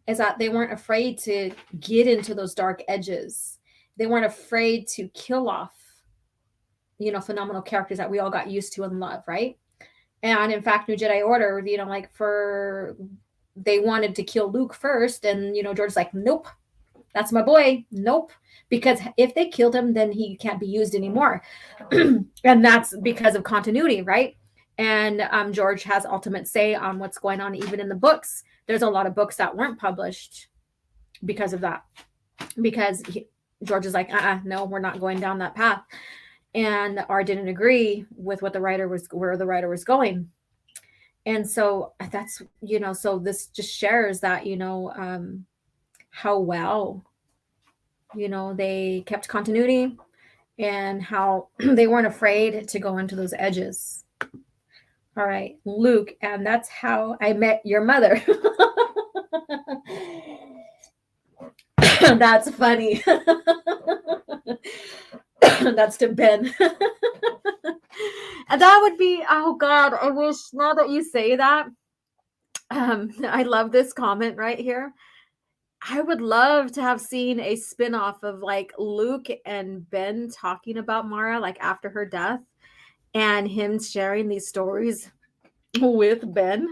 is that they weren't afraid to get into those dark edges. They weren't afraid to kill off phenomenal characters that we all got used to and love, right? And in fact, New Jedi Order, they wanted to kill Luke first, and George's like, nope, that's my boy, nope, because if they killed him, then he can't be used anymore. And that's because of continuity, right? And George has ultimate say on what's going on, even in the books. There's a lot of books that weren't published because of that, because George is like, no, we're not going down that path. And R didn't agree with where the writer was going. And so that's, so this just shares that, how well, they kept continuity and how they weren't afraid to go into those edges. All right, Luke, and that's how I met your mother. That's funny. That's to Ben. And that would be, oh God, I wish, now that you say that, I love this comment right here. I would love to have seen a spin-off of like Luke and Ben talking about Mara, like after her death, and him sharing these stories with Ben.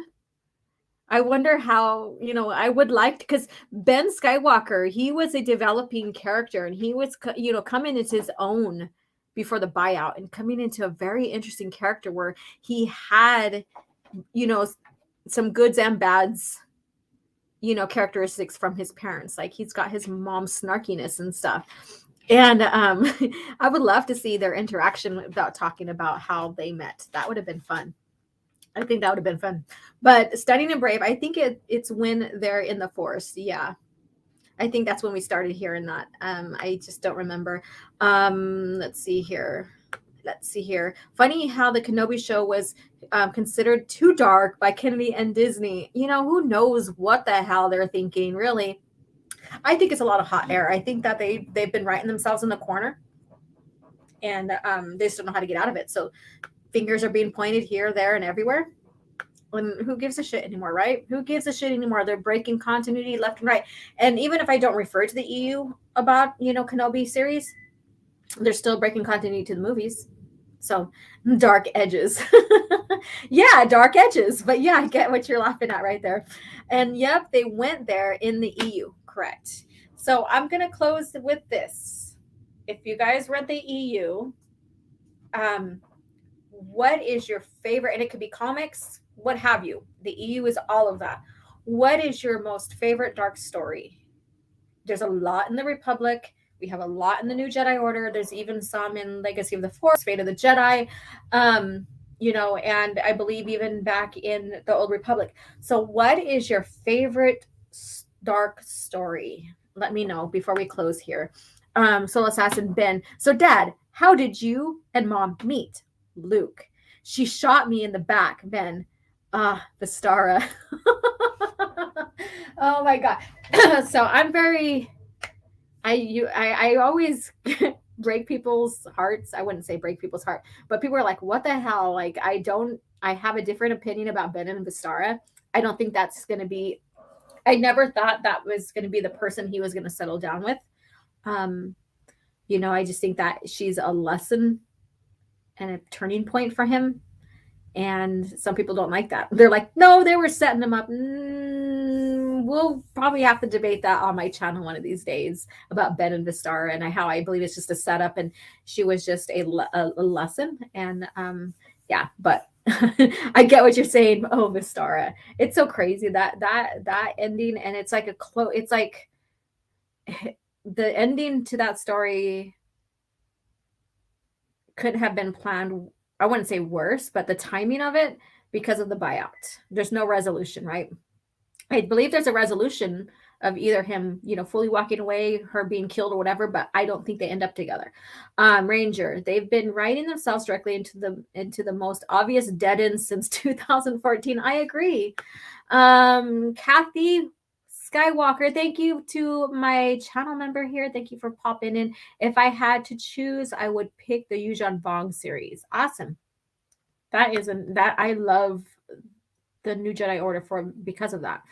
I wonder how, I would like, because Ben Skywalker, he was a developing character, and he was, coming into his own before the buyout, and coming into a very interesting character where he had, some goods and bads, characteristics from his parents. Like he's got his mom's snarkiness and stuff. And I would love to see their interaction about talking about how they met. That would have been fun. I think that would have been fun. But Stunning and Brave, I think it's when they're in the forest. Yeah. I think that's when we started hearing that. I just don't remember. Let's see here. Funny how the Kenobi show was considered too dark by Kennedy and Disney. Who knows what the hell they're thinking, really. I think it's a lot of hot air. I think that they've been writing themselves in the corner, and they just don't know how to get out of it. So fingers are being pointed here, there, and everywhere. And who gives a shit anymore, right? Who gives a shit anymore? They're breaking continuity left and right. And even if I don't refer to the EU about, Kenobi series, they're still breaking continuity to the movies. So dark edges. Yeah, dark edges. But yeah, I get what you're laughing at right there. And yep, they went there in the EU. Correct. So I'm going to close with this. If you guys read the EU, what is your favorite? And it could be comics, what have you. The EU is all of that. What is your most favorite dark story? There's a lot in the Republic. We have a lot in the New Jedi Order. There's even some in Legacy of the Force, Fate of the Jedi, and I believe even back in the Old Republic. So what is your favorite dark story? Let me know before we close here. Soul Assassin Ben. So Dad, how did you and Mom meet? Luke. She shot me in the back, Ben. Vistara. Oh my God. So I'm very, I always break people's hearts. I wouldn't say break people's heart, but people are like, what the hell? Like, I have a different opinion about Ben and Vistara. I don't think that's going to be, I never thought that was going to be the person he was going to settle down with. I just think that she's a lesson and a turning point for him. And some people don't like that. They're like, no, they were setting him up. We'll probably have to debate that on my channel one of these days about Ben and Vistara and how I believe it's just a setup and she was just a lesson. And yeah, but I get what you're saying. Oh, Vistara. It's so crazy that ending. And it's like it's like the ending to that story couldn't have been planned. I wouldn't say worse, but the timing of it, because of the buyout, there's no resolution, right? I believe there's a resolution of either him, fully walking away, her being killed or whatever, but I don't think they end up together. Ranger, they've been writing themselves directly into the most obvious dead end since 2014. I agree. Kathy Skywalker, thank you to my channel member here. Thank you for popping in. If I had to choose, I would pick the Yuuzhan Vong series. Awesome. That I love the New Jedi Order because of that.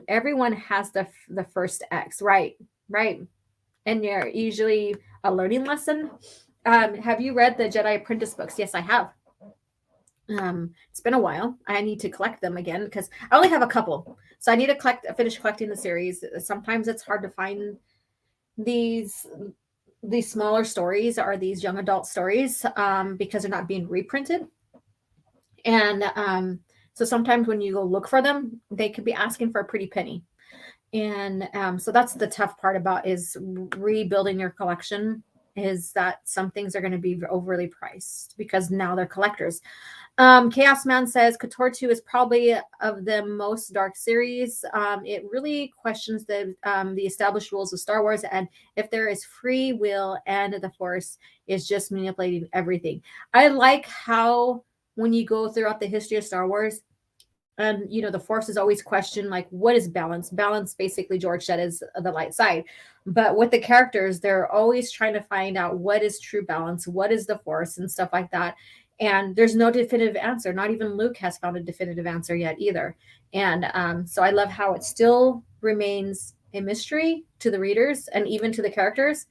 Everyone has the first X, right? And you're usually a learning lesson. Have you read the Jedi Apprentice books? Yes, I have. It's been a while. I need to collect them again because I only have a couple. So I need to finish collecting the series. Sometimes it's hard to find these smaller stories or these young adult stories because they're not being reprinted. And so sometimes when you go look for them, they could be asking for a pretty penny. And so that's the tough part about is rebuilding your collection, is that some things are going to be overly priced because now they're collectors. Chaos Man says KOTOR 2 is probably of the most dark series. It really questions the established rules of Star Wars, and if there is free will and the Force is just manipulating everything. I like how when you go throughout the history of Star Wars, and the Force is always questioned, like, what is balance? Balance, basically, George said, is the light side. But with the characters, they're always trying to find out what is true balance, what is the Force, and stuff like that. And there's no definitive answer. Not even Luke has found a definitive answer yet either. And so I love how it still remains a mystery to the readers and even to the characters,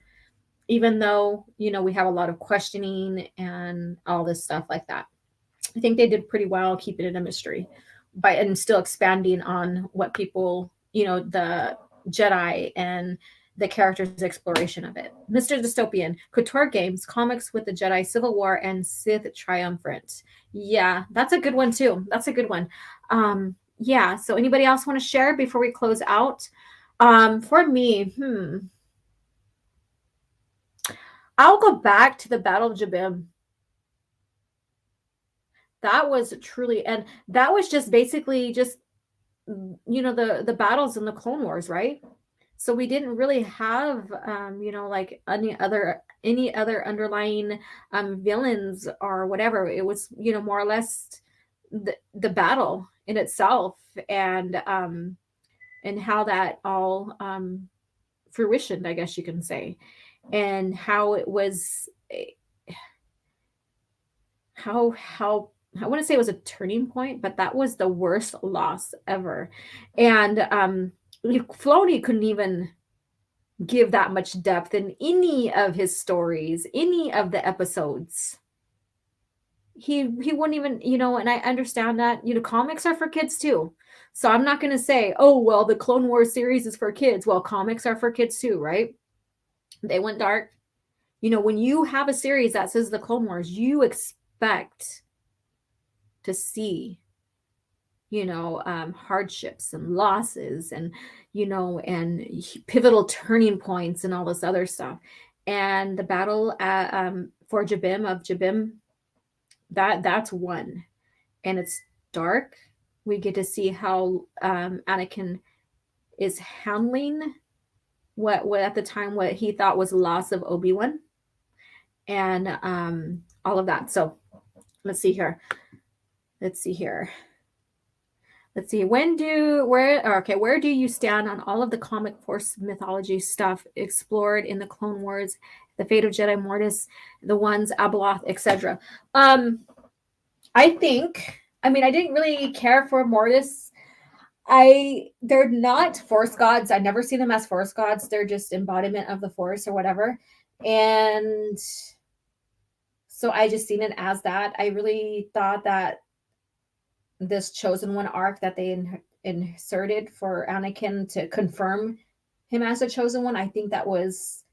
even though, we have a lot of questioning and all this stuff like that. I think they did pretty well keeping it a mystery and still expanding on what people, the Jedi and the characters' exploration of it. Mr. Dystopian, KOTOR games, comics with the Jedi Civil War and Sith Triumvirate. Yeah, that's a good one too. That's a good one. Yeah, so anybody else want to share before we close out? For me, I'll go back to the Battle of Jabim. That was truly, and that was just basically just, the battles in the Clone Wars, right? So we didn't really have, like any other underlying villains or whatever. It was, more or less the battle in itself, and how that all fruitioned, I guess you can say, and how it was, how I want to say it was a turning point, but that was the worst loss ever. And Filoni couldn't even give that much depth in any of his stories, any of the episodes. He wouldn't even, and I understand that, comics are for kids too. So I'm not going to say, oh, well, the Clone Wars series is for kids. Well, comics are for kids too, right? They went dark. When you have a series that says the Clone Wars, you expect to see, hardships and losses and, and pivotal turning points and all this other stuff. And the battle for Jabim, that's one. And it's dark. We get to see how Anakin is handling what at the time what he thought was loss of Obi-Wan, and all of that. So let's see here. Where do you stand on all of the comic Force mythology stuff explored in the Clone Wars, the fate of Jedi Mortis, the ones Abeloth, etc.? I didn't really care for Mortis. They're not Force gods. I never see them as Force gods. They're just embodiment of the Force or whatever. And so I just seen it as that. I really thought that this Chosen One arc that they inserted for Anakin to confirm him as a Chosen One, I think that was,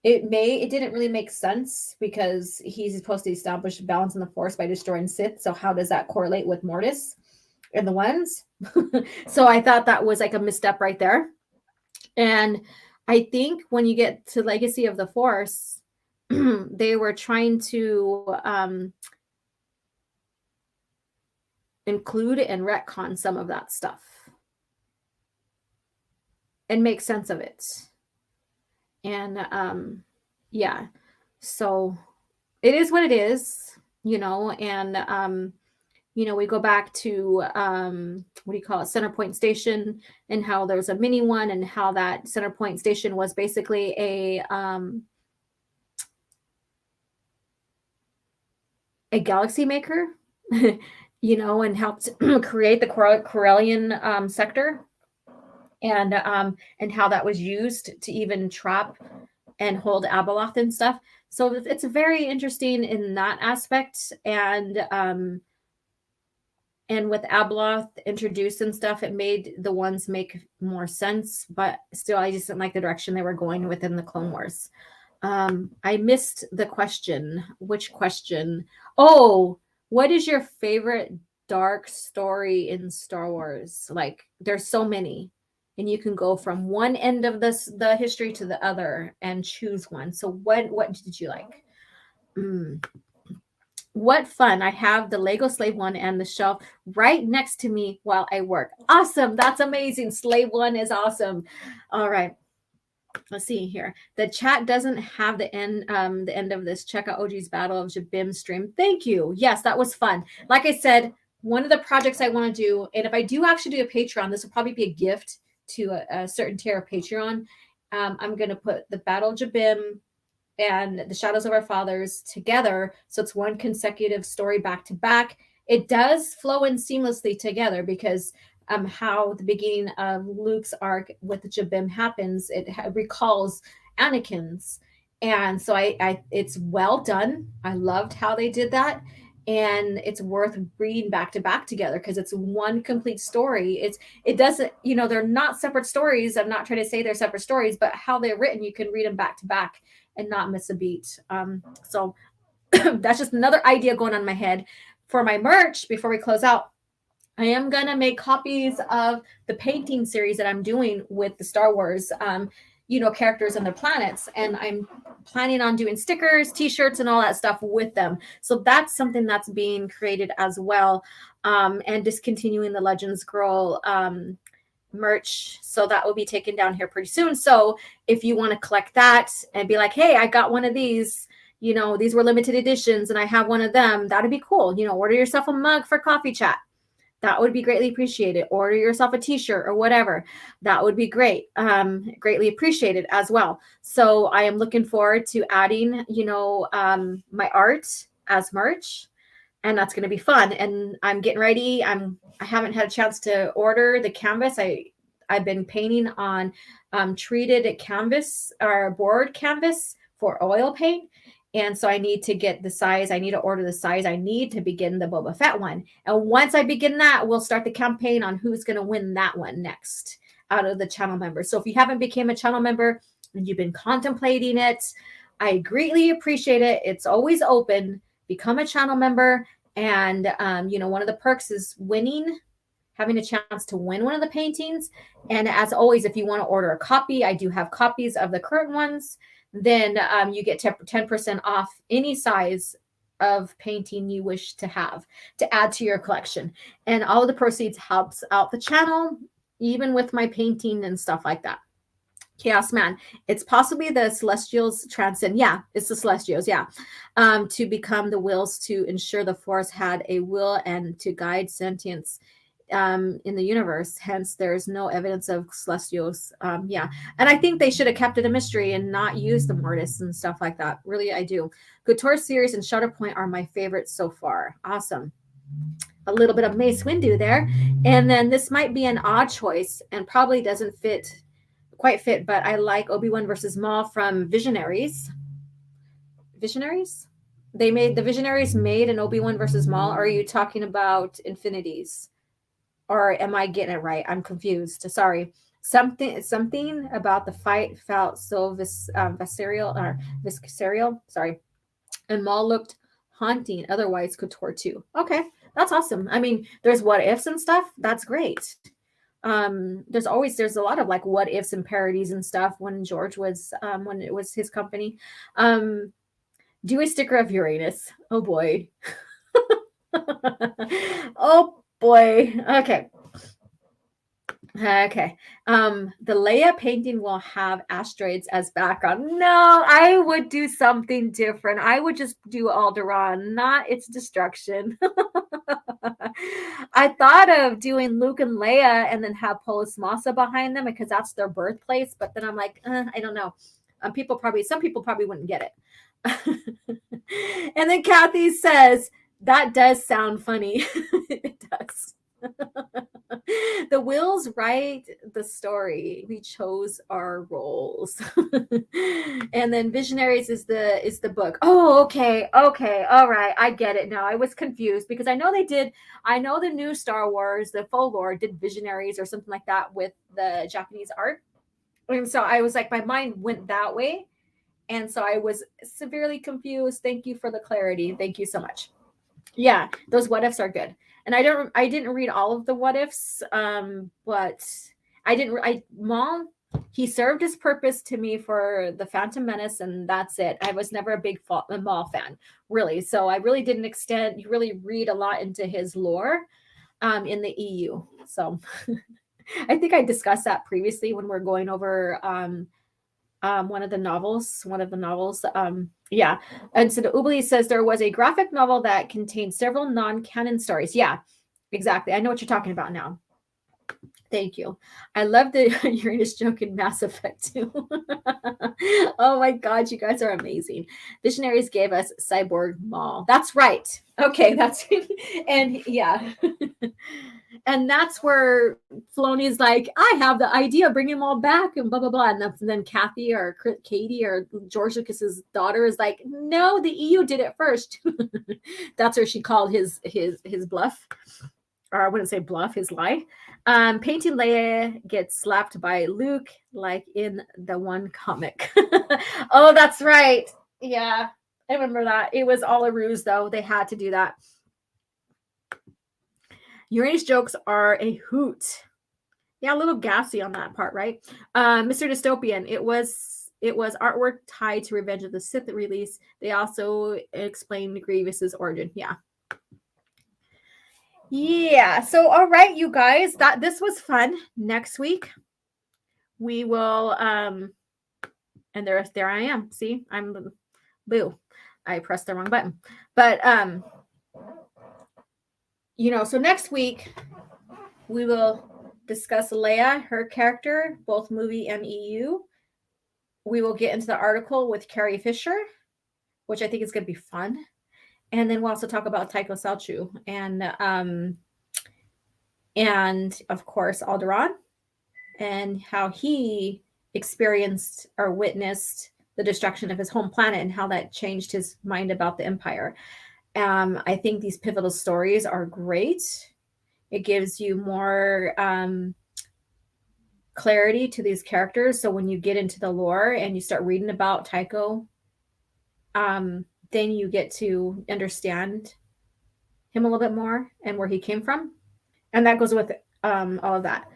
it didn't really make sense because he's supposed to establish balance in the Force by destroying Sith. So how does that correlate with Mortis and the ones? So I thought that was like a misstep right there. And I think when you get to Legacy of the Force, they were trying to include and retcon some of that stuff and make sense of it. And yeah, so it is what it is, and we go back to Centerpoint Station, and how there's a mini one, and how that Centerpoint Station was basically a galaxy maker, and helped create the Corellian sector, and how that was used to even trap and hold Abeloth and stuff. So it's very interesting in that aspect. And with Abeloth introduced and stuff, it made the ones make more sense. But still, I just didn't like the direction they were going within the Clone Wars. I missed the question. Which question? Oh, what is your favorite dark story in Star Wars? Like, there's so many, and you can go from one end of the history to the other and choose one. So what did you like? What fun. I have the Lego Slave One and the shelf right next to me while I work. Awesome. That's amazing. Slave One is awesome. All right. Let's see here. The chat doesn't have the end of this. Check out OG's Battle of Jabim stream. Thank you. Yes, that was fun. Like I said, one of the projects I want to do, and if I do actually do a Patreon, this will probably be a gift to a certain tier of Patreon. I'm going to put the Battle of Jabim and the Shadows of Our Fathers together, so it's one consecutive story back to back. It does flow in seamlessly together because how the beginning of Luke's arc with Jabim happens, it recalls Anakin's, and so I it's well done. I loved how they did that, and it's worth reading back to back together because it's one complete story. It doesn't, they're not separate stories. I'm not trying to say they're separate stories, but how they're written, you can read them back to back and not miss a beat. So that's just another idea going on in my head. For my merch, before we close out, I am going to make copies of the painting series that I'm doing with the Star Wars, characters and their planets. And I'm planning on doing stickers, t-shirts, and all that stuff with them. So that's something that's being created as well. And discontinuing the Legends Girl merch. So that will be taken down here pretty soon. So if you want to collect that and be like, hey, I got one of these, these were limited editions and I have one of them, that'd be cool. Order yourself a mug for Coffee Chat. That would be greatly appreciated. Order yourself a t-shirt or whatever. That would be great. Greatly appreciated as well. So I am looking forward to adding, my art as merch. And that's going to be fun. And I'm getting ready. I haven't had a chance to order the canvas. I've been painting on treated canvas or board canvas for oil paint. And so I need to get the size. I need to order the size I need to begin the Boba Fett one. And once I begin that, we'll start the campaign on who's going to win that one next out of the channel members. So if you haven't become a channel member and you've been contemplating it, I greatly appreciate it. It's always open. Become a channel member. And, one of the perks is having a chance to win one of the paintings. And as always, if you want to order a copy, I do have copies of the current ones. Then you get 10% off any size of painting you wish to have to add to your collection. And all of the proceeds helps out the channel, even with my painting and stuff like that. Chaos Man, it's possibly the Celestials transcend. Yeah, it's the Celestials. Yeah. To become the wills to ensure the Force had a will and to guide sentience in the universe. Hence, there's no evidence of Celestials. Yeah. And I think they should have kept it a mystery and not used the Mortis and stuff like that. Really, I do. Couture series and Shatterpoint are my favorites so far. Awesome. A little bit of Mace Windu there. And then this might be an odd choice and probably doesn't quite fit, but I like Obi-Wan versus Maul from Visionaries. Visionaries? The Visionaries made an Obi-Wan versus Maul. Or are you talking about Infinities? Or am I getting it right? I'm confused. Sorry. Something about the fight felt so visceral. Sorry. And Maul looked haunting. Otherwise, Couture too. Okay, that's awesome. I mean, there's what ifs and stuff. That's great. There's a lot of like what ifs and parodies and stuff when George was when it was his company. Do a sticker of Uranus. Oh boy. Oh boy. Okay. The Leia painting will have asteroids as background. No, I would do something different. I would just do Alderaan, not its destruction. I thought of doing Luke and Leia and then have Polis Massa behind them because that's their birthplace. But then I'm like, I don't know. Some people probably wouldn't get it. And then Kathy says, that does sound funny. It does. The Wills write the story. We chose our roles. And then Visionaries is the book. Oh, okay. All right. I get it now. I was confused because I know the new Star Wars, the full lore did Visionaries or something like that with the Japanese art. And so I was like, my mind went that way. And so I was severely confused. Thank you for the clarity. Thank you so much. Yeah, those what ifs are good. And I didn't read all of the what ifs, but Maul, he served his purpose to me for the Phantom Menace, and that's it. I was never a big Maul fan, really. So I really didn't really read a lot into his lore in the EU. So I think I discussed that previously when we're going over one of the novels. Yeah. And so the Ubli says there was a graphic novel that contained several non-canon stories. Yeah, exactly. I know what you're talking about now. Thank you. I love the Uranus joke in Mass Effect too. Oh my God, you guys are amazing. Visionaries gave us Cyborg Maul. That's right. Okay, that's and yeah. And that's where Filoni's like, I have the idea, bring them all back, and blah blah blah. And then Kathy or Katie or George Lucas's daughter is like, no, the EU did it first. That's where she called his bluff, or I wouldn't say bluff, his lie. Painting Leia gets slapped by Luke, like in the one comic. Oh, that's right. Yeah, I remember that. It was all a ruse, though. They had to do that. Uranus jokes are a hoot. Yeah, a little gassy on that part, right? Mr. Dystopian, it was artwork tied to Revenge of the Sith release. They also explained Grievous's origin. Yeah. So, all right, you guys, this was fun. Next week, we will, and there I am. See, I'm boo. I pressed the wrong button, but, so next week we will discuss Leia, her character, both movie and EU. We will get into the article with Carrie Fisher, which I think is going to be fun. And then we'll also talk about Taiko Salchu and of course Alderaan and how he experienced or witnessed the destruction of his home planet and how that changed his mind about the Empire. I think these pivotal stories are great. It gives you more clarity to these characters. So when you get into the lore and you start reading about Taiko, then you get to understand him a little bit more and where he came from. And that goes with all of that.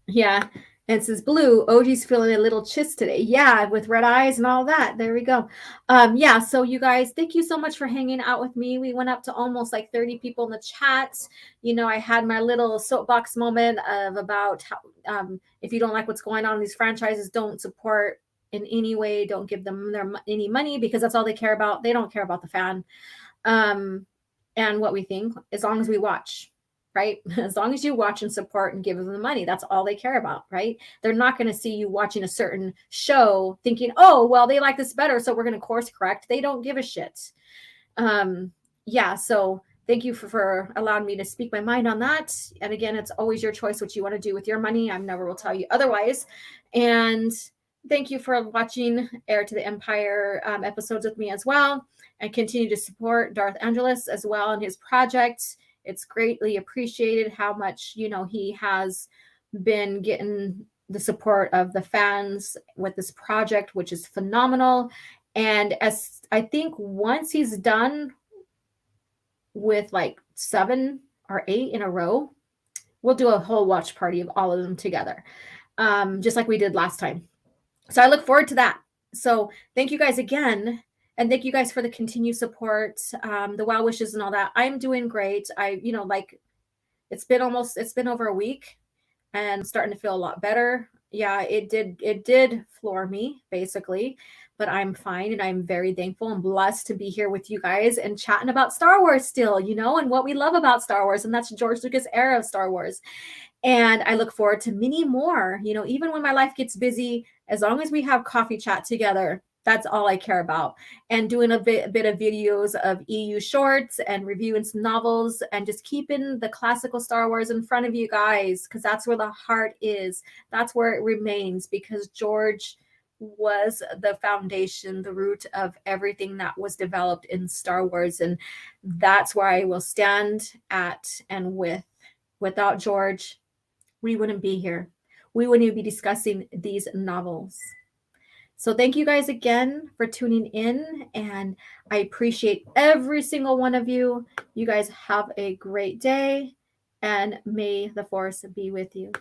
Yeah. And it says, Blue, OG's feeling a little chiss today. Yeah, with red eyes and all that. There we go. Yeah, so you guys, thank you so much for hanging out with me. We went up to almost like 30 people in the chat. I had my little soapbox moment of about how, if you don't like what's going on in these franchises, don't support in any way. Don't give them any money because that's all they care about. They don't care about the fan and what we think, as long as we watch. Right? As long as you watch and support and give them the money, that's all they care about, right? They're not going to see you watching a certain show thinking, oh, well, they like this better, so we're going to course correct. They don't give a shit. Yeah, so thank you for allowing me to speak my mind on that. And again, it's always your choice what you want to do with your money. I never will tell you otherwise. And thank you for watching Heir to the Empire episodes with me as well. And continue to support Darth Angelus as well in his project. It's greatly appreciated how much, he has been getting the support of the fans with this project, which is phenomenal. And as I think once he's done with like 7 or 8 in a row, we'll do a whole watch party of all of them together, just like we did last time. So I look forward to that. So thank you guys again. And thank you guys for the continued support, the well wishes and all that. I'm doing great. It's been over a week and starting to feel a lot better. Yeah, it did floor me basically, but I'm fine. And I'm very thankful and blessed to be here with you guys and chatting about Star Wars still, and what we love about Star Wars. And that's George Lucas era of Star Wars. And I look forward to many more, even when my life gets busy, as long as we have coffee chat together. That's all I care about. And doing a bit of videos of EU shorts and reviewing some novels and just keeping the classical Star Wars in front of you guys, because that's where the heart is. That's where it remains, because George was the foundation, the root of everything that was developed in Star Wars. And that's where I will stand at and with. Without George, we wouldn't be here. We wouldn't be discussing these novels. So thank you guys again for tuning in, and I appreciate every single one of you. You guys have a great day, and may the Force be with you.